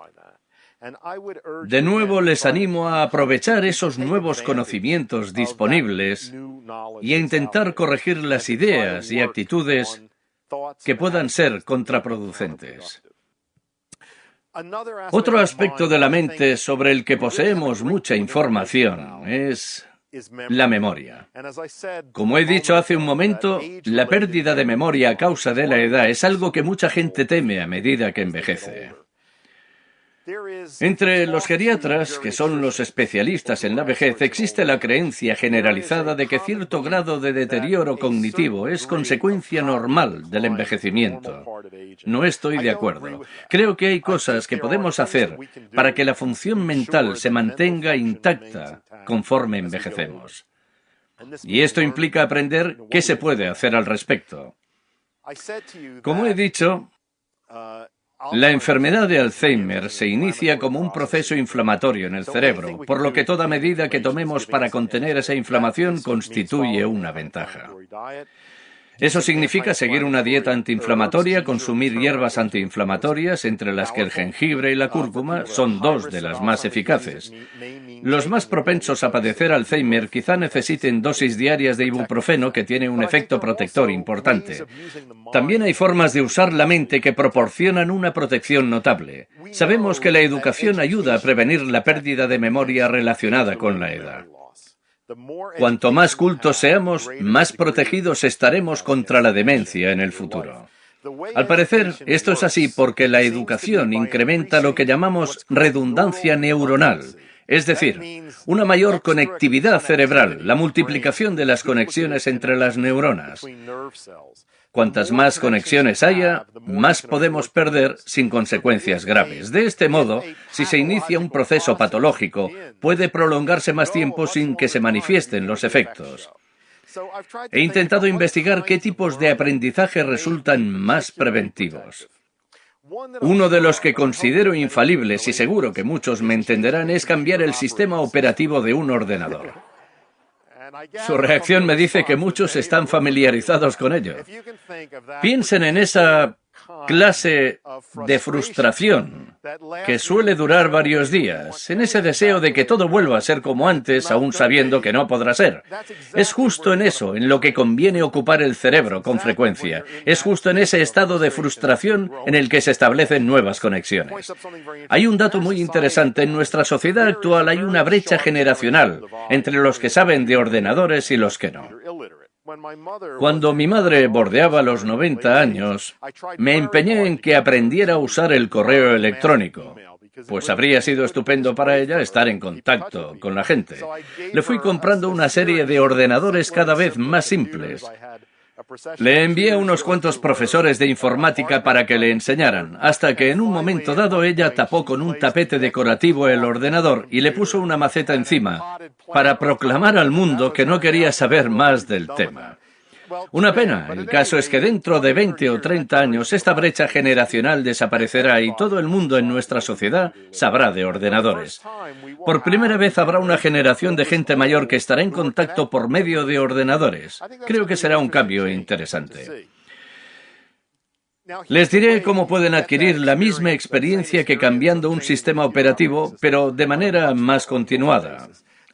De nuevo, les animo a aprovechar esos nuevos conocimientos disponibles y a intentar corregir las ideas y actitudes que puedan ser contraproducentes. Otro aspecto de la mente sobre el que poseemos mucha información es la memoria. Como he dicho hace un momento, la pérdida de memoria a causa de la edad es algo que mucha gente teme a medida que envejece. Entre los geriatras, que son los especialistas en la vejez, existe la creencia generalizada de que cierto grado de deterioro cognitivo es consecuencia normal del envejecimiento. No estoy de acuerdo. Creo que hay cosas que podemos hacer para que la función mental se mantenga intacta conforme envejecemos. Y esto implica aprender qué se puede hacer al respecto. Como he dicho, la enfermedad de Alzheimer se inicia como un proceso inflamatorio en el cerebro, por lo que toda medida que tomemos para contener esa inflamación constituye una ventaja. Eso significa seguir una dieta antiinflamatoria, consumir hierbas antiinflamatorias, entre las que el jengibre y la cúrcuma son dos de las más eficaces. Los más propensos a padecer Alzheimer quizá necesiten dosis diarias de ibuprofeno, que tiene un efecto protector importante. También hay formas de usar la mente que proporcionan una protección notable. Sabemos que la educación ayuda a prevenir la pérdida de memoria relacionada con la edad. Cuanto más cultos seamos, más protegidos estaremos contra la demencia en el futuro. Al parecer, esto es así porque la educación incrementa lo que llamamos redundancia neuronal, es decir, una mayor conectividad cerebral, la multiplicación de las conexiones entre las neuronas. Cuantas más conexiones haya, más podemos perder sin consecuencias graves. De este modo, si se inicia un proceso patológico, puede prolongarse más tiempo sin que se manifiesten los efectos. He intentado investigar qué tipos de aprendizaje resultan más preventivos. Uno de los que considero infalibles, y seguro que muchos me entenderán, es cambiar el sistema operativo de un ordenador. Su reacción me dice que muchos están familiarizados con ello. Piensen en esa clase de frustración que suele durar varios días, en ese deseo de que todo vuelva a ser como antes, aún sabiendo que no podrá ser. Es justo en eso en lo que conviene ocupar el cerebro con frecuencia. Es justo en ese estado de frustración en el que se establecen nuevas conexiones. Hay un dato muy interesante. En nuestra sociedad actual hay una brecha generacional entre los que saben de ordenadores y los que no. Cuando mi madre bordeaba los 90 años, me empeñé en que aprendiera a usar el correo electrónico, pues habría sido estupendo para ella estar en contacto con la gente. Le fui comprando una serie de ordenadores cada vez más simples. Le envié a unos cuantos profesores de informática para que le enseñaran, hasta que en un momento dado ella tapó con un tapete decorativo el ordenador y le puso una maceta encima para proclamar al mundo que no quería saber más del tema. Una pena. El caso es que dentro de 20 o 30 años esta brecha generacional desaparecerá y todo el mundo en nuestra sociedad sabrá de ordenadores. Por primera vez habrá una generación de gente mayor que estará en contacto por medio de ordenadores. Creo que será un cambio interesante. Les diré cómo pueden adquirir la misma experiencia que cambiando un sistema operativo, pero de manera más continuada,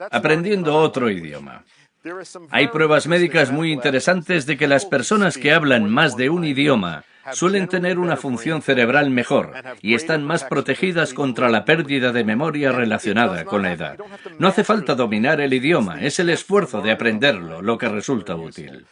aprendiendo otro idioma. Hay pruebas médicas muy interesantes de que las personas que hablan más de un idioma suelen tener una función cerebral mejor y están más protegidas contra la pérdida de memoria relacionada con la edad. No hace falta dominar el idioma, es el esfuerzo de aprenderlo lo que resulta útil.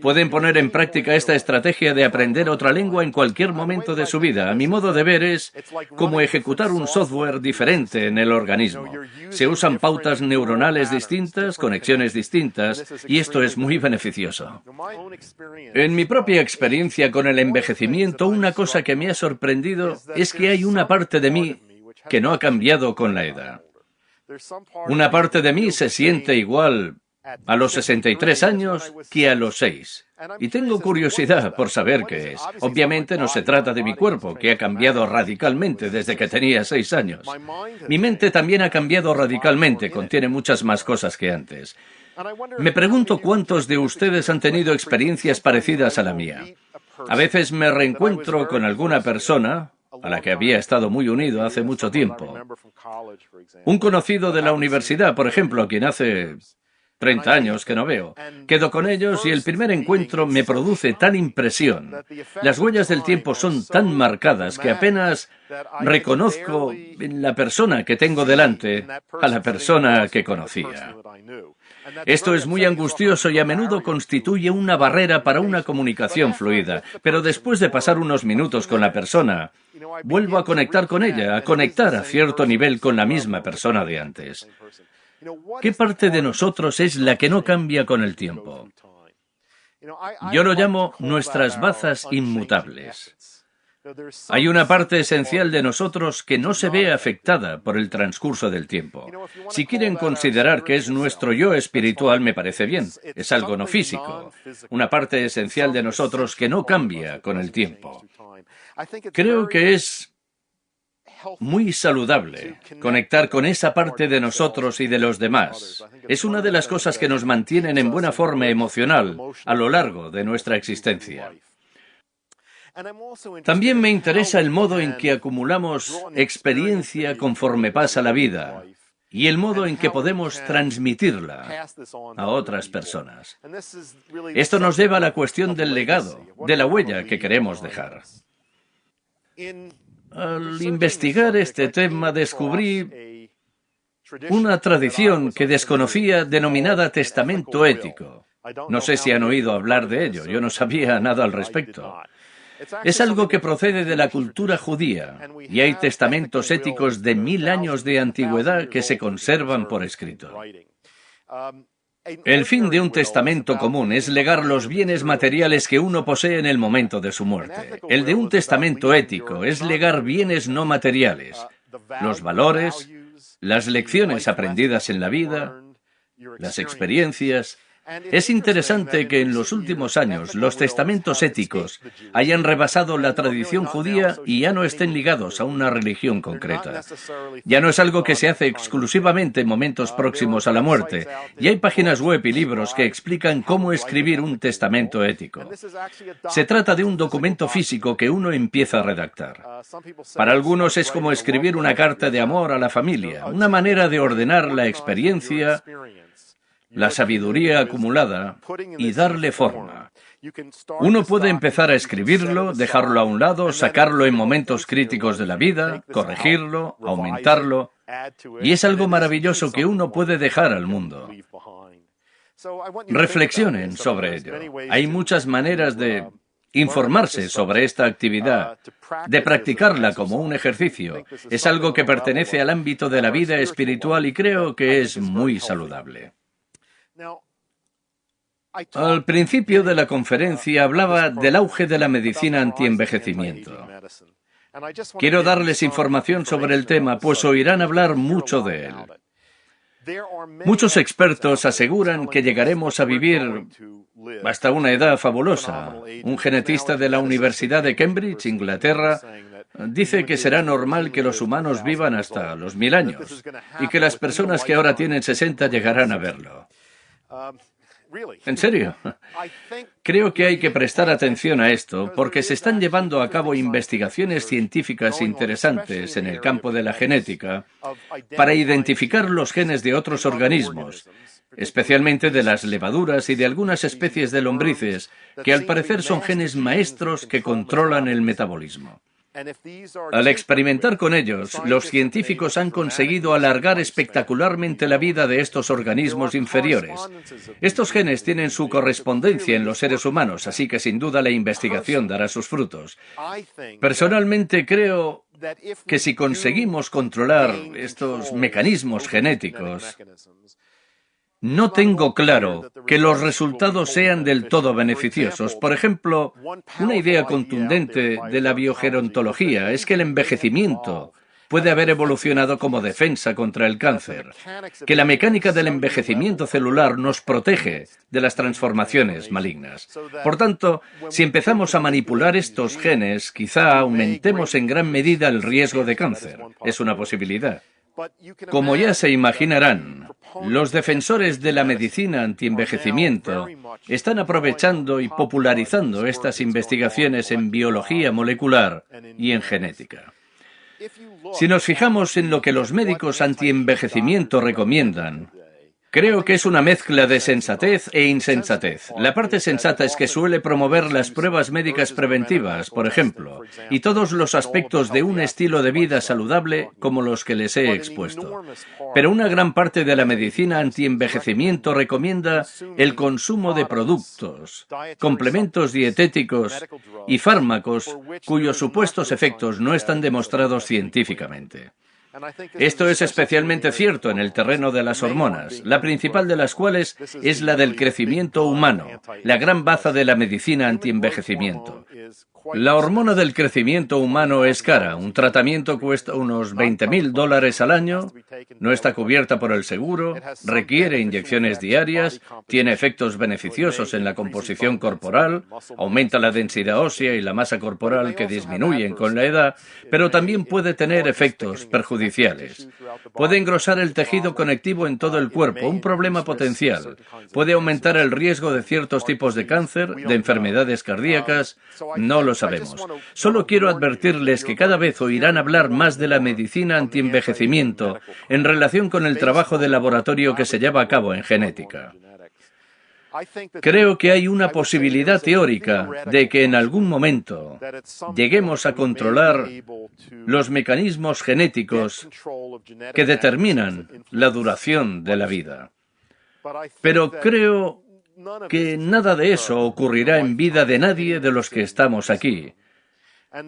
Pueden poner en práctica esta estrategia de aprender otra lengua en cualquier momento de su vida. A mi modo de ver es como ejecutar un software diferente en el organismo. Se usan pautas neuronales distintas, conexiones distintas, y esto es muy beneficioso. En mi propia experiencia con el envejecimiento, una cosa que me ha sorprendido es que hay una parte de mí que no ha cambiado con la edad. Una parte de mí se siente igual a los 63 años que a los 6. Y tengo curiosidad por saber qué es. Obviamente no se trata de mi cuerpo, que ha cambiado radicalmente desde que tenía 6 años. Mi mente también ha cambiado radicalmente, contiene muchas más cosas que antes. Me pregunto cuántos de ustedes han tenido experiencias parecidas a la mía. A veces me reencuentro con alguna persona a la que había estado muy unido hace mucho tiempo. Un conocido de la universidad, por ejemplo, a quien hace 30 años que no veo. Quedo con ellos y el primer encuentro me produce tal impresión. Las huellas del tiempo son tan marcadas que apenas reconozco en la persona que tengo delante a la persona que conocía. Esto es muy angustioso y a menudo constituye una barrera para una comunicación fluida, pero después de pasar unos minutos con la persona, vuelvo a conectar con ella, a conectar a cierto nivel con la misma persona de antes. ¿Qué parte de nosotros es la que no cambia con el tiempo? Yo lo llamo nuestras bazas inmutables. Hay una parte esencial de nosotros que no se ve afectada por el transcurso del tiempo. Si quieren considerar que es nuestro yo espiritual, me parece bien. Es algo no físico. Una parte esencial de nosotros que no cambia con el tiempo. Creo que es muy saludable conectar con esa parte de nosotros y de los demás. Es una de las cosas que nos mantienen en buena forma emocional a lo largo de nuestra existencia. También me interesa el modo en que acumulamos experiencia conforme pasa la vida y el modo en que podemos transmitirla a otras personas. Esto nos lleva a la cuestión del legado, de la huella que queremos dejar. Al investigar este tema descubrí una tradición que desconocía denominada testamento ético. No sé si han oído hablar de ello, yo no sabía nada al respecto. Es algo que procede de la cultura judía y hay testamentos éticos de 1000 años de antigüedad que se conservan por escrito. El fin de un testamento común es legar los bienes materiales que uno posee en el momento de su muerte. El de un testamento ético es legar bienes no materiales, los valores, las lecciones aprendidas en la vida, las experiencias. Es interesante que en los últimos años los testamentos éticos hayan rebasado la tradición judía y ya no estén ligados a una religión concreta. Ya no es algo que se hace exclusivamente en momentos próximos a la muerte, y hay páginas web y libros que explican cómo escribir un testamento ético. Se trata de un documento físico que uno empieza a redactar. Para algunos es como escribir una carta de amor a la familia, una manera de ordenar la experiencia, la sabiduría acumulada y darle forma. Uno puede empezar a escribirlo, dejarlo a un lado, sacarlo en momentos críticos de la vida, corregirlo, aumentarlo, y es algo maravilloso que uno puede dejar al mundo. Reflexionen sobre ello. Hay muchas maneras de informarse sobre esta actividad, de practicarla como un ejercicio. Es algo que pertenece al ámbito de la vida espiritual y creo que es muy saludable. Al principio de la conferencia hablaba del auge de la medicina antienvejecimiento. Quiero darles información sobre el tema, pues oirán hablar mucho de él. Muchos expertos aseguran que llegaremos a vivir hasta una edad fabulosa. Un genetista de la Universidad de Cambridge, Inglaterra, dice que será normal que los humanos vivan hasta los 1000 años y que las personas que ahora tienen 60 llegarán a verlo. ¿En serio? Creo que hay que prestar atención a esto porque se están llevando a cabo investigaciones científicas interesantes en el campo de la genética para identificar los genes de otros organismos, especialmente de las levaduras y de algunas especies de lombrices, que al parecer son genes maestros que controlan el metabolismo. Al experimentar con ellos, los científicos han conseguido alargar espectacularmente la vida de estos organismos inferiores. Estos genes tienen su correspondencia en los seres humanos, así que sin duda la investigación dará sus frutos. Personalmente creo que si conseguimos controlar estos mecanismos genéticos, no tengo claro que los resultados sean del todo beneficiosos. Por ejemplo, una idea contundente de la biogerontología es que el envejecimiento puede haber evolucionado como defensa contra el cáncer, que la mecánica del envejecimiento celular nos protege de las transformaciones malignas. Por tanto, si empezamos a manipular estos genes, quizá aumentemos en gran medida el riesgo de cáncer. Es una posibilidad. Como ya se imaginarán, los defensores de la medicina antienvejecimiento están aprovechando y popularizando estas investigaciones en biología molecular y en genética. Si nos fijamos en lo que los médicos antienvejecimiento recomiendan, creo que es una mezcla de sensatez e insensatez. La parte sensata es que suele promover las pruebas médicas preventivas, por ejemplo, y todos los aspectos de un estilo de vida saludable como los que les he expuesto. Pero una gran parte de la medicina antienvejecimiento recomienda el consumo de productos, complementos dietéticos y fármacos cuyos supuestos efectos no están demostrados científicamente. Esto es especialmente cierto en el terreno de las hormonas, la principal de las cuales es la del crecimiento humano, la gran baza de la medicina antienvejecimiento. La hormona del crecimiento humano es cara. Un tratamiento cuesta unos $20,000 al año, no está cubierta por el seguro, requiere inyecciones diarias, tiene efectos beneficiosos en la composición corporal, aumenta la densidad ósea y la masa corporal que disminuyen con la edad, pero también puede tener efectos perjudiciales. Puede engrosar el tejido conectivo en todo el cuerpo, un problema potencial. Puede aumentar el riesgo de ciertos tipos de cáncer, de enfermedades cardíacas. No lo sabemos. Solo quiero advertirles que cada vez oirán hablar más de la medicina antienvejecimiento en relación con el trabajo de laboratorio que se lleva a cabo en genética. Creo que hay una posibilidad teórica de que en algún momento lleguemos a controlar los mecanismos genéticos que determinan la duración de la vida. Pero creo que nada de eso ocurrirá en vida de nadie de los que estamos aquí.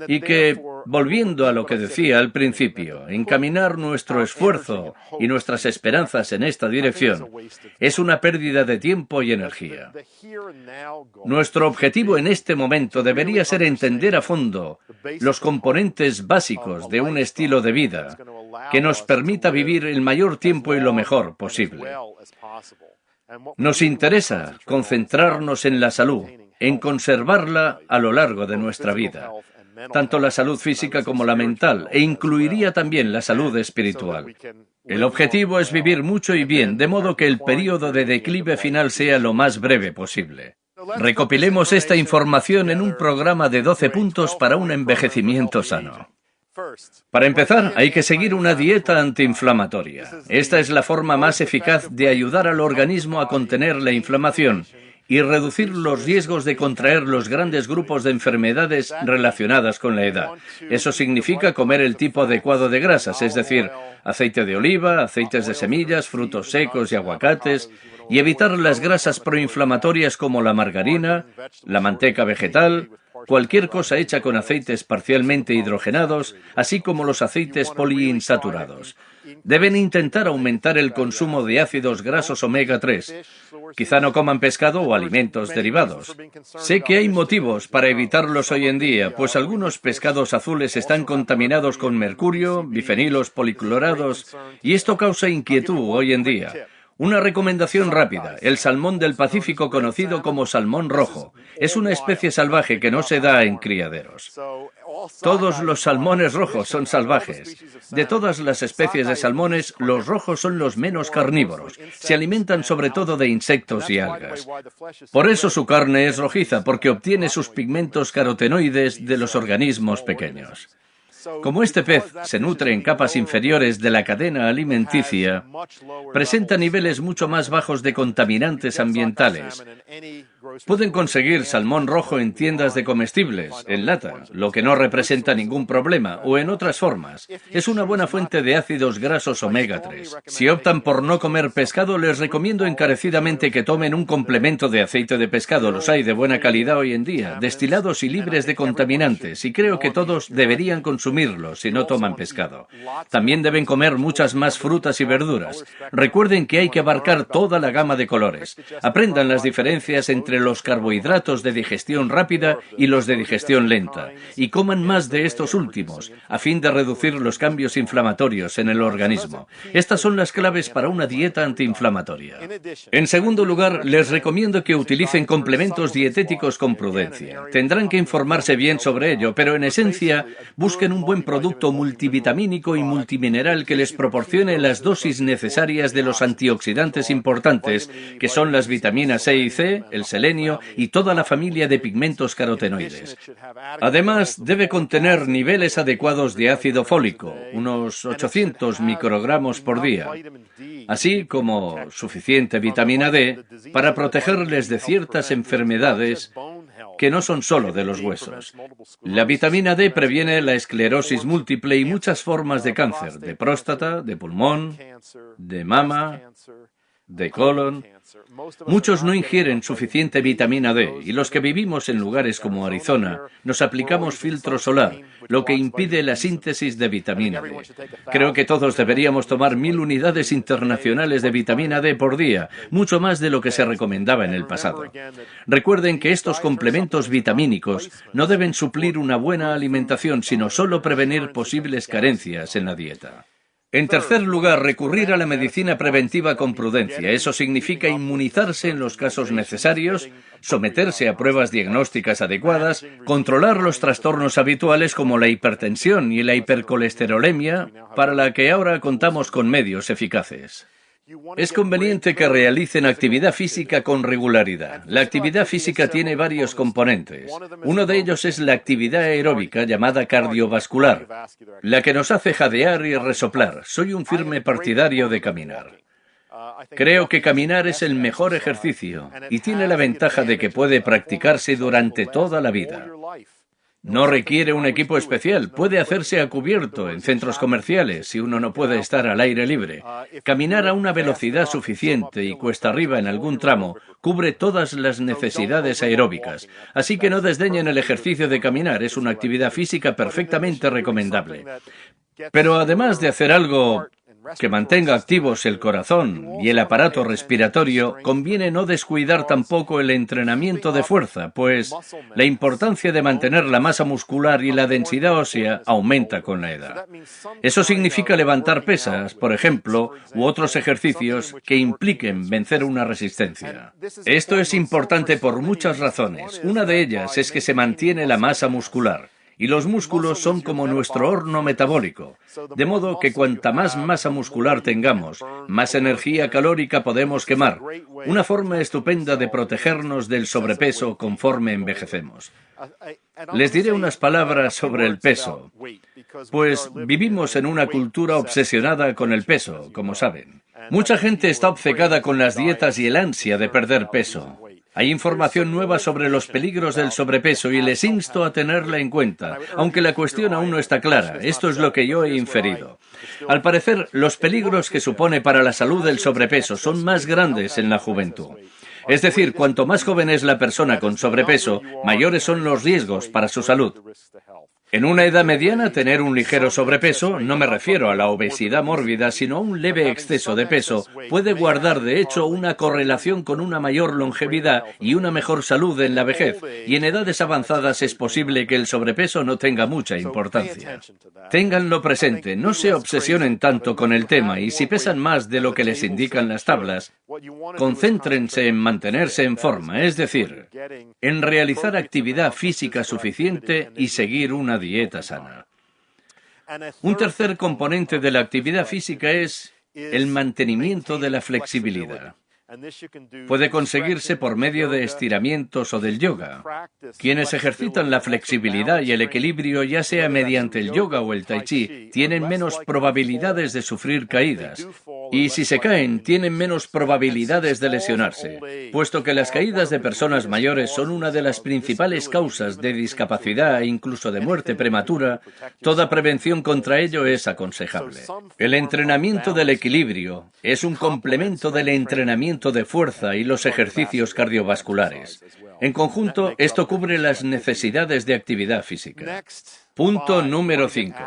Y que, volviendo a lo que decía al principio, encaminar nuestro esfuerzo y nuestras esperanzas en esta dirección es una pérdida de tiempo y energía. Nuestro objetivo en este momento debería ser entender a fondo los componentes básicos de un estilo de vida que nos permita vivir el mayor tiempo y lo mejor posible. Nos interesa concentrarnos en la salud, en conservarla a lo largo de nuestra vida, tanto la salud física como la mental, e incluiría también la salud espiritual. El objetivo es vivir mucho y bien, de modo que el período de declive final sea lo más breve posible. Recopilemos esta información en un programa de 12 puntos para un envejecimiento sano. Para empezar, hay que seguir una dieta antiinflamatoria. Esta es la forma más eficaz de ayudar al organismo a contener la inflamación y reducir los riesgos de contraer los grandes grupos de enfermedades relacionadas con la edad. Eso significa comer el tipo adecuado de grasas, es decir, aceite de oliva, aceites de semillas, frutos secos y aguacates, y evitar las grasas proinflamatorias como la margarina, la manteca vegetal, cualquier cosa hecha con aceites parcialmente hidrogenados, así como los aceites poliinsaturados. Deben intentar aumentar el consumo de ácidos grasos omega 3. Quizá no coman pescado o alimentos derivados. Sé que hay motivos para evitarlos hoy en día, pues algunos pescados azules están contaminados con mercurio, bifenilos policlorados, y esto causa inquietud hoy en día. Una recomendación rápida: el salmón del Pacífico, conocido como salmón rojo, es una especie salvaje que no se da en criaderos. Todos los salmones rojos son salvajes. De todas las especies de salmones, los rojos son los menos carnívoros. Se alimentan sobre todo de insectos y algas. Por eso su carne es rojiza, porque obtiene sus pigmentos carotenoides de los organismos pequeños. Como este pez se nutre en capas inferiores de la cadena alimenticia, presenta niveles mucho más bajos de contaminantes ambientales. Pueden conseguir salmón rojo en tiendas de comestibles, en lata, lo que no representa ningún problema, o en otras formas. Es una buena fuente de ácidos grasos omega 3. Si optan por no comer pescado, les recomiendo encarecidamente que tomen un complemento de aceite de pescado. Los hay de buena calidad hoy en día, destilados y libres de contaminantes, y creo que todos deberían consumirlos si no toman pescado. También deben comer muchas más frutas y verduras. Recuerden que hay que abarcar toda la gama de colores. Aprendan las diferencias entre los carbohidratos de digestión rápida y los de digestión lenta, y coman más de estos últimos, a fin de reducir los cambios inflamatorios en el organismo. Estas son las claves para una dieta antiinflamatoria. En segundo lugar, les recomiendo que utilicen complementos dietéticos con prudencia. Tendrán que informarse bien sobre ello, pero en esencia, busquen un buen producto multivitamínico y multimineral que les proporcione las dosis necesarias de los antioxidantes importantes, que son las vitaminas C y C, el selenio y toda la familia de pigmentos carotenoides. Además, debe contener niveles adecuados de ácido fólico, unos 800 microgramos por día, así como suficiente vitamina D para protegerles de ciertas enfermedades que no son solo de los huesos. La vitamina D previene la esclerosis múltiple y muchas formas de cáncer, de próstata, de pulmón, de mama, de colon. Muchos no ingieren suficiente vitamina D y los que vivimos en lugares como Arizona nos aplicamos filtro solar, lo que impide la síntesis de vitamina D. Creo que todos deberíamos tomar 1000 unidades internacionales de vitamina D por día, mucho más de lo que se recomendaba en el pasado. Recuerden que estos complementos vitamínicos no deben suplir una buena alimentación, sino solo prevenir posibles carencias en la dieta. En tercer lugar, recurrir a la medicina preventiva con prudencia. Eso significa inmunizarse en los casos necesarios, someterse a pruebas diagnósticas adecuadas, controlar los trastornos habituales como la hipertensión y la hipercolesterolemia, para la que ahora contamos con medios eficaces. Es conveniente que realicen actividad física con regularidad. La actividad física tiene varios componentes. Uno de ellos es la actividad aeróbica llamada cardiovascular, la que nos hace jadear y resoplar. Soy un firme partidario de caminar. Creo que caminar es el mejor ejercicio y tiene la ventaja de que puede practicarse durante toda la vida. No requiere un equipo especial, puede hacerse a cubierto en centros comerciales si uno no puede estar al aire libre. Caminar a una velocidad suficiente y cuesta arriba en algún tramo cubre todas las necesidades aeróbicas, así que no desdeñen el ejercicio de caminar, es una actividad física perfectamente recomendable. Pero además de hacer algo que mantenga activos el corazón y el aparato respiratorio, conviene no descuidar tampoco el entrenamiento de fuerza, pues la importancia de mantener la masa muscular y la densidad ósea aumenta con la edad. Eso significa levantar pesas, por ejemplo, u otros ejercicios que impliquen vencer una resistencia. Esto es importante por muchas razones. Una de ellas es que se mantiene la masa muscular. Y los músculos son como nuestro horno metabólico, de modo que cuanta más masa muscular tengamos, más energía calórica podemos quemar, una forma estupenda de protegernos del sobrepeso conforme envejecemos. Les diré unas palabras sobre el peso, pues vivimos en una cultura obsesionada con el peso, como saben. Mucha gente está obcecada con las dietas y el ansia de perder peso. Hay información nueva sobre los peligros del sobrepeso y les insto a tenerla en cuenta, aunque la cuestión aún no está clara. Esto es lo que yo he inferido. Al parecer, los peligros que supone para la salud el sobrepeso son más grandes en la juventud. Es decir, cuanto más joven es la persona con sobrepeso, mayores son los riesgos para su salud. En una edad mediana, tener un ligero sobrepeso, no me refiero a la obesidad mórbida, sino a un leve exceso de peso, puede guardar de hecho una correlación con una mayor longevidad y una mejor salud en la vejez, y en edades avanzadas es posible que el sobrepeso no tenga mucha importancia. Ténganlo presente, no se obsesionen tanto con el tema, y si pesan más de lo que les indican las tablas, concéntrense en mantenerse en forma, es decir, en realizar actividad física suficiente y seguir una dieta sana. Un tercer componente de la actividad física es el mantenimiento de la flexibilidad. Puede conseguirse por medio de estiramientos o del yoga. Quienes ejercitan la flexibilidad y el equilibrio, ya sea mediante el yoga o el tai chi, tienen menos probabilidades de sufrir caídas. Y si se caen, tienen menos probabilidades de lesionarse, puesto que las caídas de personas mayores son una de las principales causas de discapacidad e incluso de muerte prematura. Toda prevención contra ello es aconsejable. El entrenamiento del equilibrio es un complemento del entrenamiento de fuerza y los ejercicios cardiovasculares. En conjunto, esto cubre las necesidades de actividad física. Punto número 5.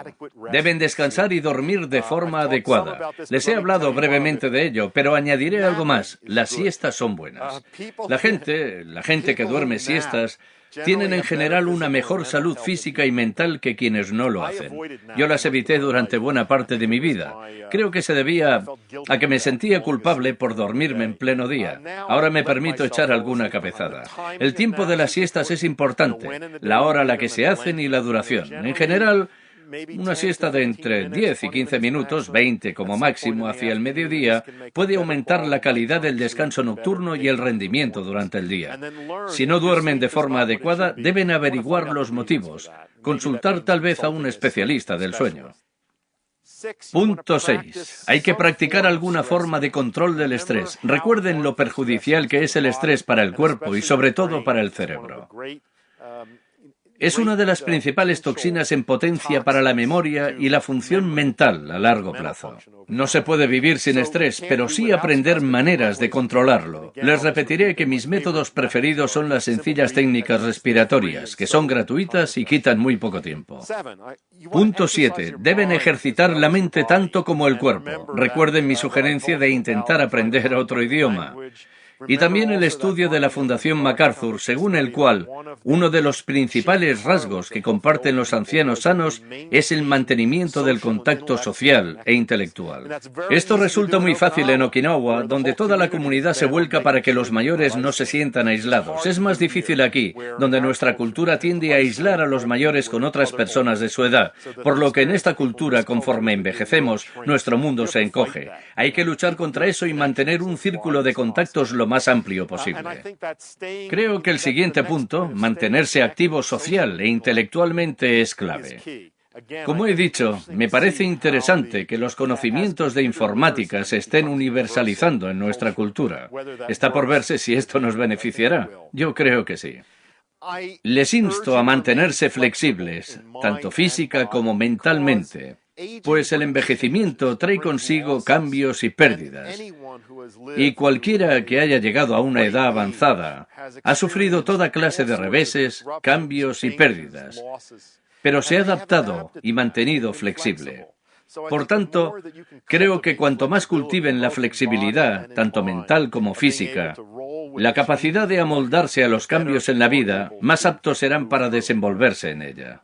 Deben descansar y dormir de forma adecuada. Les he hablado brevemente de ello, pero añadiré algo más. Las siestas son buenas. La gente que duerme siestas, tienen en general una mejor salud física y mental que quienes no lo hacen. Yo las evité durante buena parte de mi vida. Creo que se debía a que me sentía culpable por dormirme en pleno día. Ahora me permito echar alguna cabezada. El tiempo de las siestas es importante, la hora a la que se hacen y la duración. En general, una siesta de entre 10 y 15 minutos, 20 como máximo, hacia el mediodía, puede aumentar la calidad del descanso nocturno y el rendimiento durante el día. Si no duermen de forma adecuada, deben averiguar los motivos, consultar tal vez a un especialista del sueño. Punto 6. Hay que practicar alguna forma de control del estrés. Recuerden lo perjudicial que es el estrés para el cuerpo y sobre todo para el cerebro. Es una de las principales toxinas en potencia para la memoria y la función mental a largo plazo. No se puede vivir sin estrés, pero sí aprender maneras de controlarlo. Les repetiré que mis métodos preferidos son las sencillas técnicas respiratorias, que son gratuitas y quitan muy poco tiempo. Punto 7. Deben ejercitar la mente tanto como el cuerpo. Recuerden mi sugerencia de intentar aprender otro idioma. Y también el estudio de la Fundación MacArthur, según el cual uno de los principales rasgos que comparten los ancianos sanos es el mantenimiento del contacto social e intelectual. Esto resulta muy fácil en Okinawa, donde toda la comunidad se vuelca para que los mayores no se sientan aislados. Es más difícil aquí, donde nuestra cultura tiende a aislar a los mayores con otras personas de su edad, por lo que en esta cultura, conforme envejecemos, nuestro mundo se encoge. Hay que luchar contra eso y mantener un círculo de contactos lo más amplio posible. Creo que el siguiente punto, mantenerse activo social e intelectualmente, es clave. Como he dicho, me parece interesante que los conocimientos de informática se estén universalizando en nuestra cultura. Está por verse si esto nos beneficiará. Yo creo que sí. Les insto a mantenerse flexibles, tanto física como mentalmente, pues el envejecimiento trae consigo cambios y pérdidas. Y cualquiera que haya llegado a una edad avanzada ha sufrido toda clase de reveses, cambios y pérdidas, pero se ha adaptado y mantenido flexible. Por tanto, creo que cuanto más cultiven la flexibilidad, tanto mental como física, la capacidad de amoldarse a los cambios en la vida, más aptos serán para desenvolverse en ella.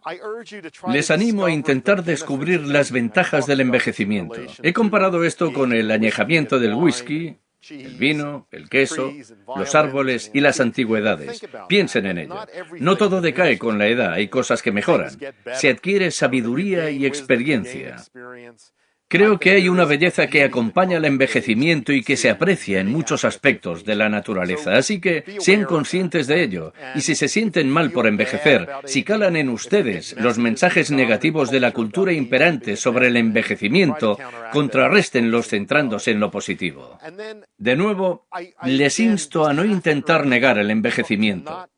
Les animo a intentar descubrir las ventajas del envejecimiento. He comparado esto con el añejamiento del whisky, el vino, el queso, los árboles y las antigüedades. Piensen en ello. No todo decae con la edad, hay cosas que mejoran. Se adquiere sabiduría y experiencia. Creo que hay una belleza que acompaña al envejecimiento y que se aprecia en muchos aspectos de la naturaleza, así que sean conscientes de ello. Y si se sienten mal por envejecer, si calan en ustedes los mensajes negativos de la cultura imperante sobre el envejecimiento, contrarréstenlos centrándose en lo positivo. De nuevo, les insto a no intentar negar el envejecimiento.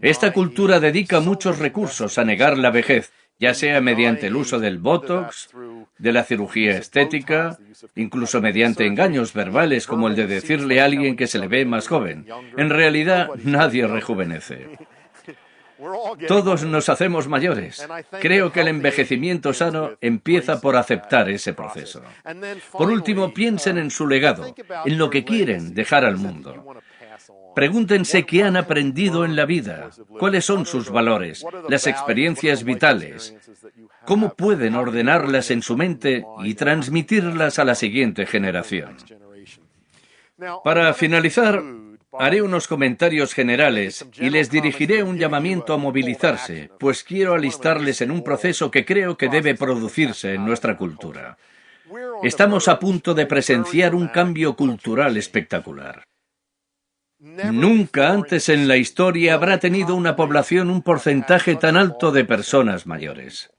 Esta cultura dedica muchos recursos a negar la vejez, ya sea mediante el uso del Botox, de la cirugía estética, incluso mediante engaños verbales como el de decirle a alguien que se le ve más joven. En realidad, nadie rejuvenece. Todos nos hacemos mayores. Creo que el envejecimiento sano empieza por aceptar ese proceso. Por último, piensen en su legado, en lo que quieren dejar al mundo. Pregúntense qué han aprendido en la vida, cuáles son sus valores, las experiencias vitales, cómo pueden ordenarlas en su mente y transmitirlas a la siguiente generación. Para finalizar, haré unos comentarios generales y les dirigiré un llamamiento a movilizarse, pues quiero alistarles en un proceso que creo que debe producirse en nuestra cultura. Estamos a punto de presenciar un cambio cultural espectacular. Nunca antes en la historia habrá tenido una población un porcentaje tan alto de personas mayores.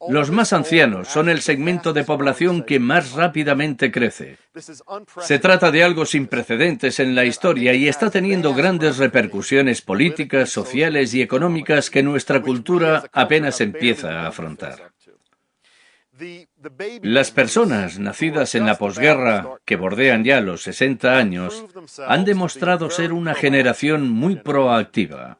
Los más ancianos son el segmento de población que más rápidamente crece. Se trata de algo sin precedentes en la historia y está teniendo grandes repercusiones políticas, sociales y económicas que nuestra cultura apenas empieza a afrontar. Las personas nacidas en la posguerra, que bordean ya los 60 años, han demostrado ser una generación muy proactiva.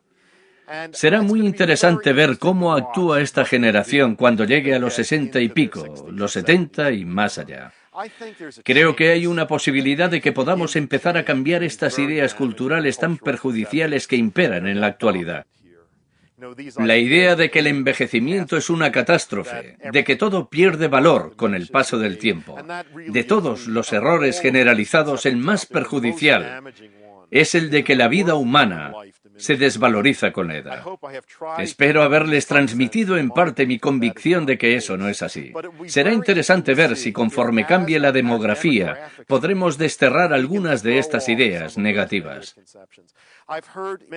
Será muy interesante ver cómo actúa esta generación cuando llegue a los 60 y pico, los 70 y más allá. Creo que hay una posibilidad de que podamos empezar a cambiar estas ideas culturales tan perjudiciales que imperan en la actualidad. La idea de que el envejecimiento es una catástrofe, de que todo pierde valor con el paso del tiempo, de todos los errores generalizados, el más perjudicial es el de que la vida humana se desvaloriza con la edad. Espero haberles transmitido en parte mi convicción de que eso no es así. Será interesante ver si conforme cambie la demografía podremos desterrar algunas de estas ideas negativas.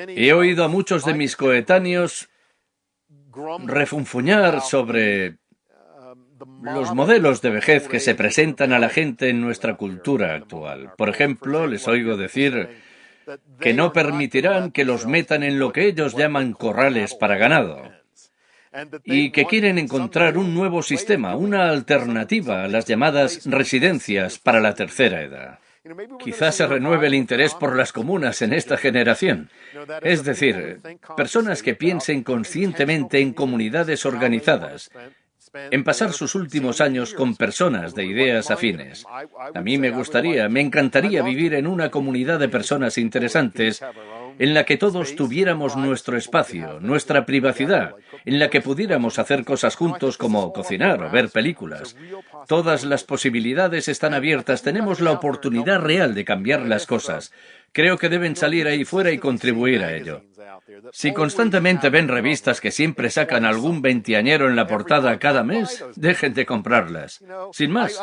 He oído a muchos de mis coetáneos refunfuñar sobre los modelos de vejez que se presentan a la gente en nuestra cultura actual. Por ejemplo, les oigo decir que no permitirán que los metan en lo que ellos llaman corrales para ganado y que quieren encontrar un nuevo sistema, una alternativa a las llamadas residencias para la tercera edad. Quizás se renueve el interés por las comunas en esta generación. Es decir, personas que piensen conscientemente en comunidades organizadas, en pasar sus últimos años con personas de ideas afines. A mí me encantaría vivir en una comunidad de personas interesantes en la que todos tuviéramos nuestro espacio, nuestra privacidad, en la que pudiéramos hacer cosas juntos como cocinar o ver películas. Todas las posibilidades están abiertas, tenemos la oportunidad real de cambiar las cosas. Creo que deben salir ahí fuera y contribuir a ello. Si constantemente ven revistas que siempre sacan algún veinteañero en la portada cada mes, dejen de comprarlas. Sin más,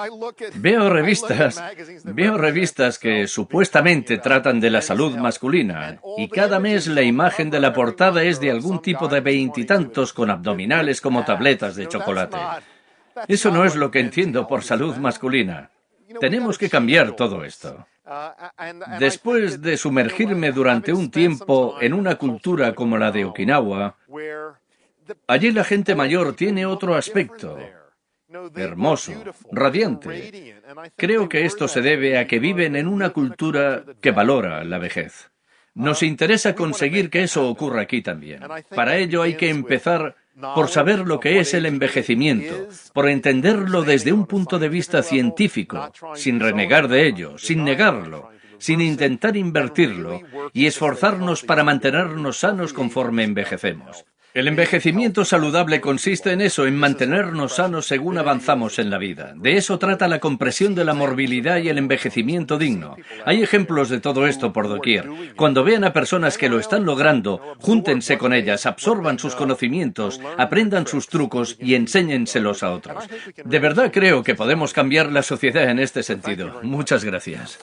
veo revistas que supuestamente tratan de la salud masculina y cada mes la imagen de la portada es de algún tipo de veintitantos con abdominales como tabletas de chocolate. Eso no es lo que entiendo por salud masculina. Tenemos que cambiar todo esto. Después de sumergirme durante un tiempo en una cultura como la de Okinawa, allí la gente mayor tiene otro aspecto, hermoso, radiante. Creo que esto se debe a que viven en una cultura que valora la vejez. Nos interesa conseguir que eso ocurra aquí también. Para ello hay que empezar por saber lo que es el envejecimiento, por entenderlo desde un punto de vista científico, sin renegar de ello, sin negarlo, sin intentar invertirlo y esforzarnos para mantenernos sanos conforme envejecemos. El envejecimiento saludable consiste en eso, en mantenernos sanos según avanzamos en la vida. De eso trata la compresión de la morbilidad y el envejecimiento digno. Hay ejemplos de todo esto por doquier. Cuando vean a personas que lo están logrando, júntense con ellas, absorban sus conocimientos, aprendan sus trucos y enséñenselos a otros. De verdad creo que podemos cambiar la sociedad en este sentido. Muchas gracias.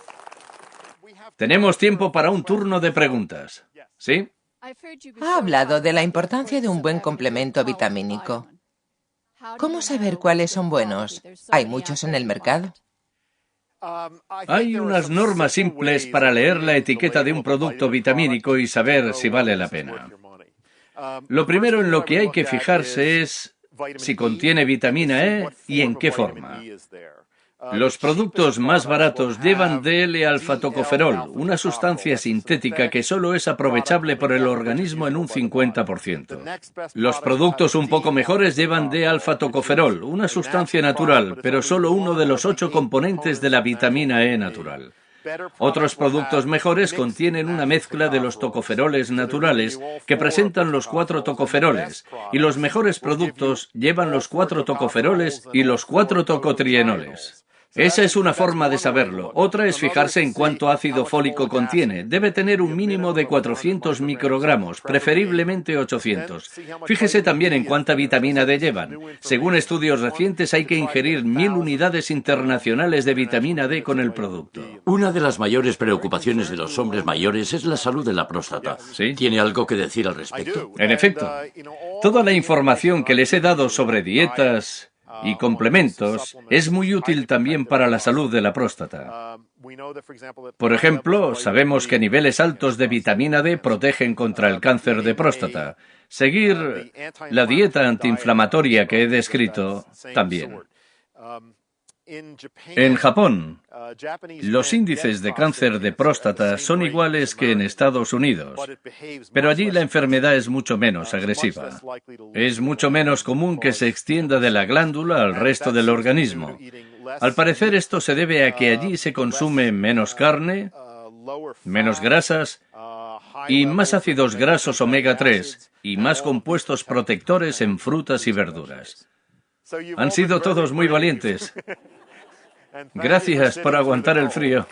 Tenemos tiempo para un turno de preguntas. ¿Sí?
Ha hablado de la importancia de un buen complemento vitamínico. ¿Cómo saber cuáles son buenos? ¿Hay muchos en el mercado?
Hay unas normas simples para leer la etiqueta de un producto vitamínico y saber si vale la pena. Lo primero en lo que hay que fijarse es si contiene vitamina E y en qué forma. Los productos más baratos llevan D-L-alfa-tocoferol, una sustancia sintética que solo es aprovechable por el organismo en un 50%. Los productos un poco mejores llevan D-alfa-tocoferol, una sustancia natural, pero solo uno de los 8 componentes de la vitamina E natural. Otros productos mejores contienen una mezcla de los tocoferoles naturales que presentan los 4 tocoferoles, y los mejores productos llevan los 4 tocoferoles y los 4 tocotrienoles. Esa es una forma de saberlo. Otra es fijarse en cuánto ácido fólico contiene. Debe tener un mínimo de 400 microgramos, preferiblemente 800. Fíjese también en cuánta vitamina D llevan. Según estudios recientes, hay que ingerir 1000 unidades internacionales de vitamina D con el producto.
Una de las mayores preocupaciones de los hombres mayores es la salud de la próstata.
¿Sí?
¿Tiene algo que decir al respecto?
En efecto, toda la información que les he dado sobre dietas y complementos es muy útil también para la salud de la próstata. Por ejemplo, sabemos que niveles altos de vitamina D protegen contra el cáncer de próstata. Seguir la dieta antiinflamatoria que he descrito también. En Japón, los índices de cáncer de próstata son iguales que en Estados Unidos, pero allí la enfermedad es mucho menos agresiva. Es mucho menos común que se extienda de la glándula al resto del organismo. Al parecer esto se debe a que allí se consume menos carne, menos grasas y más ácidos grasos omega 3 y más compuestos protectores en frutas y verduras. Han sido todos muy valientes. Gracias por aguantar el frío.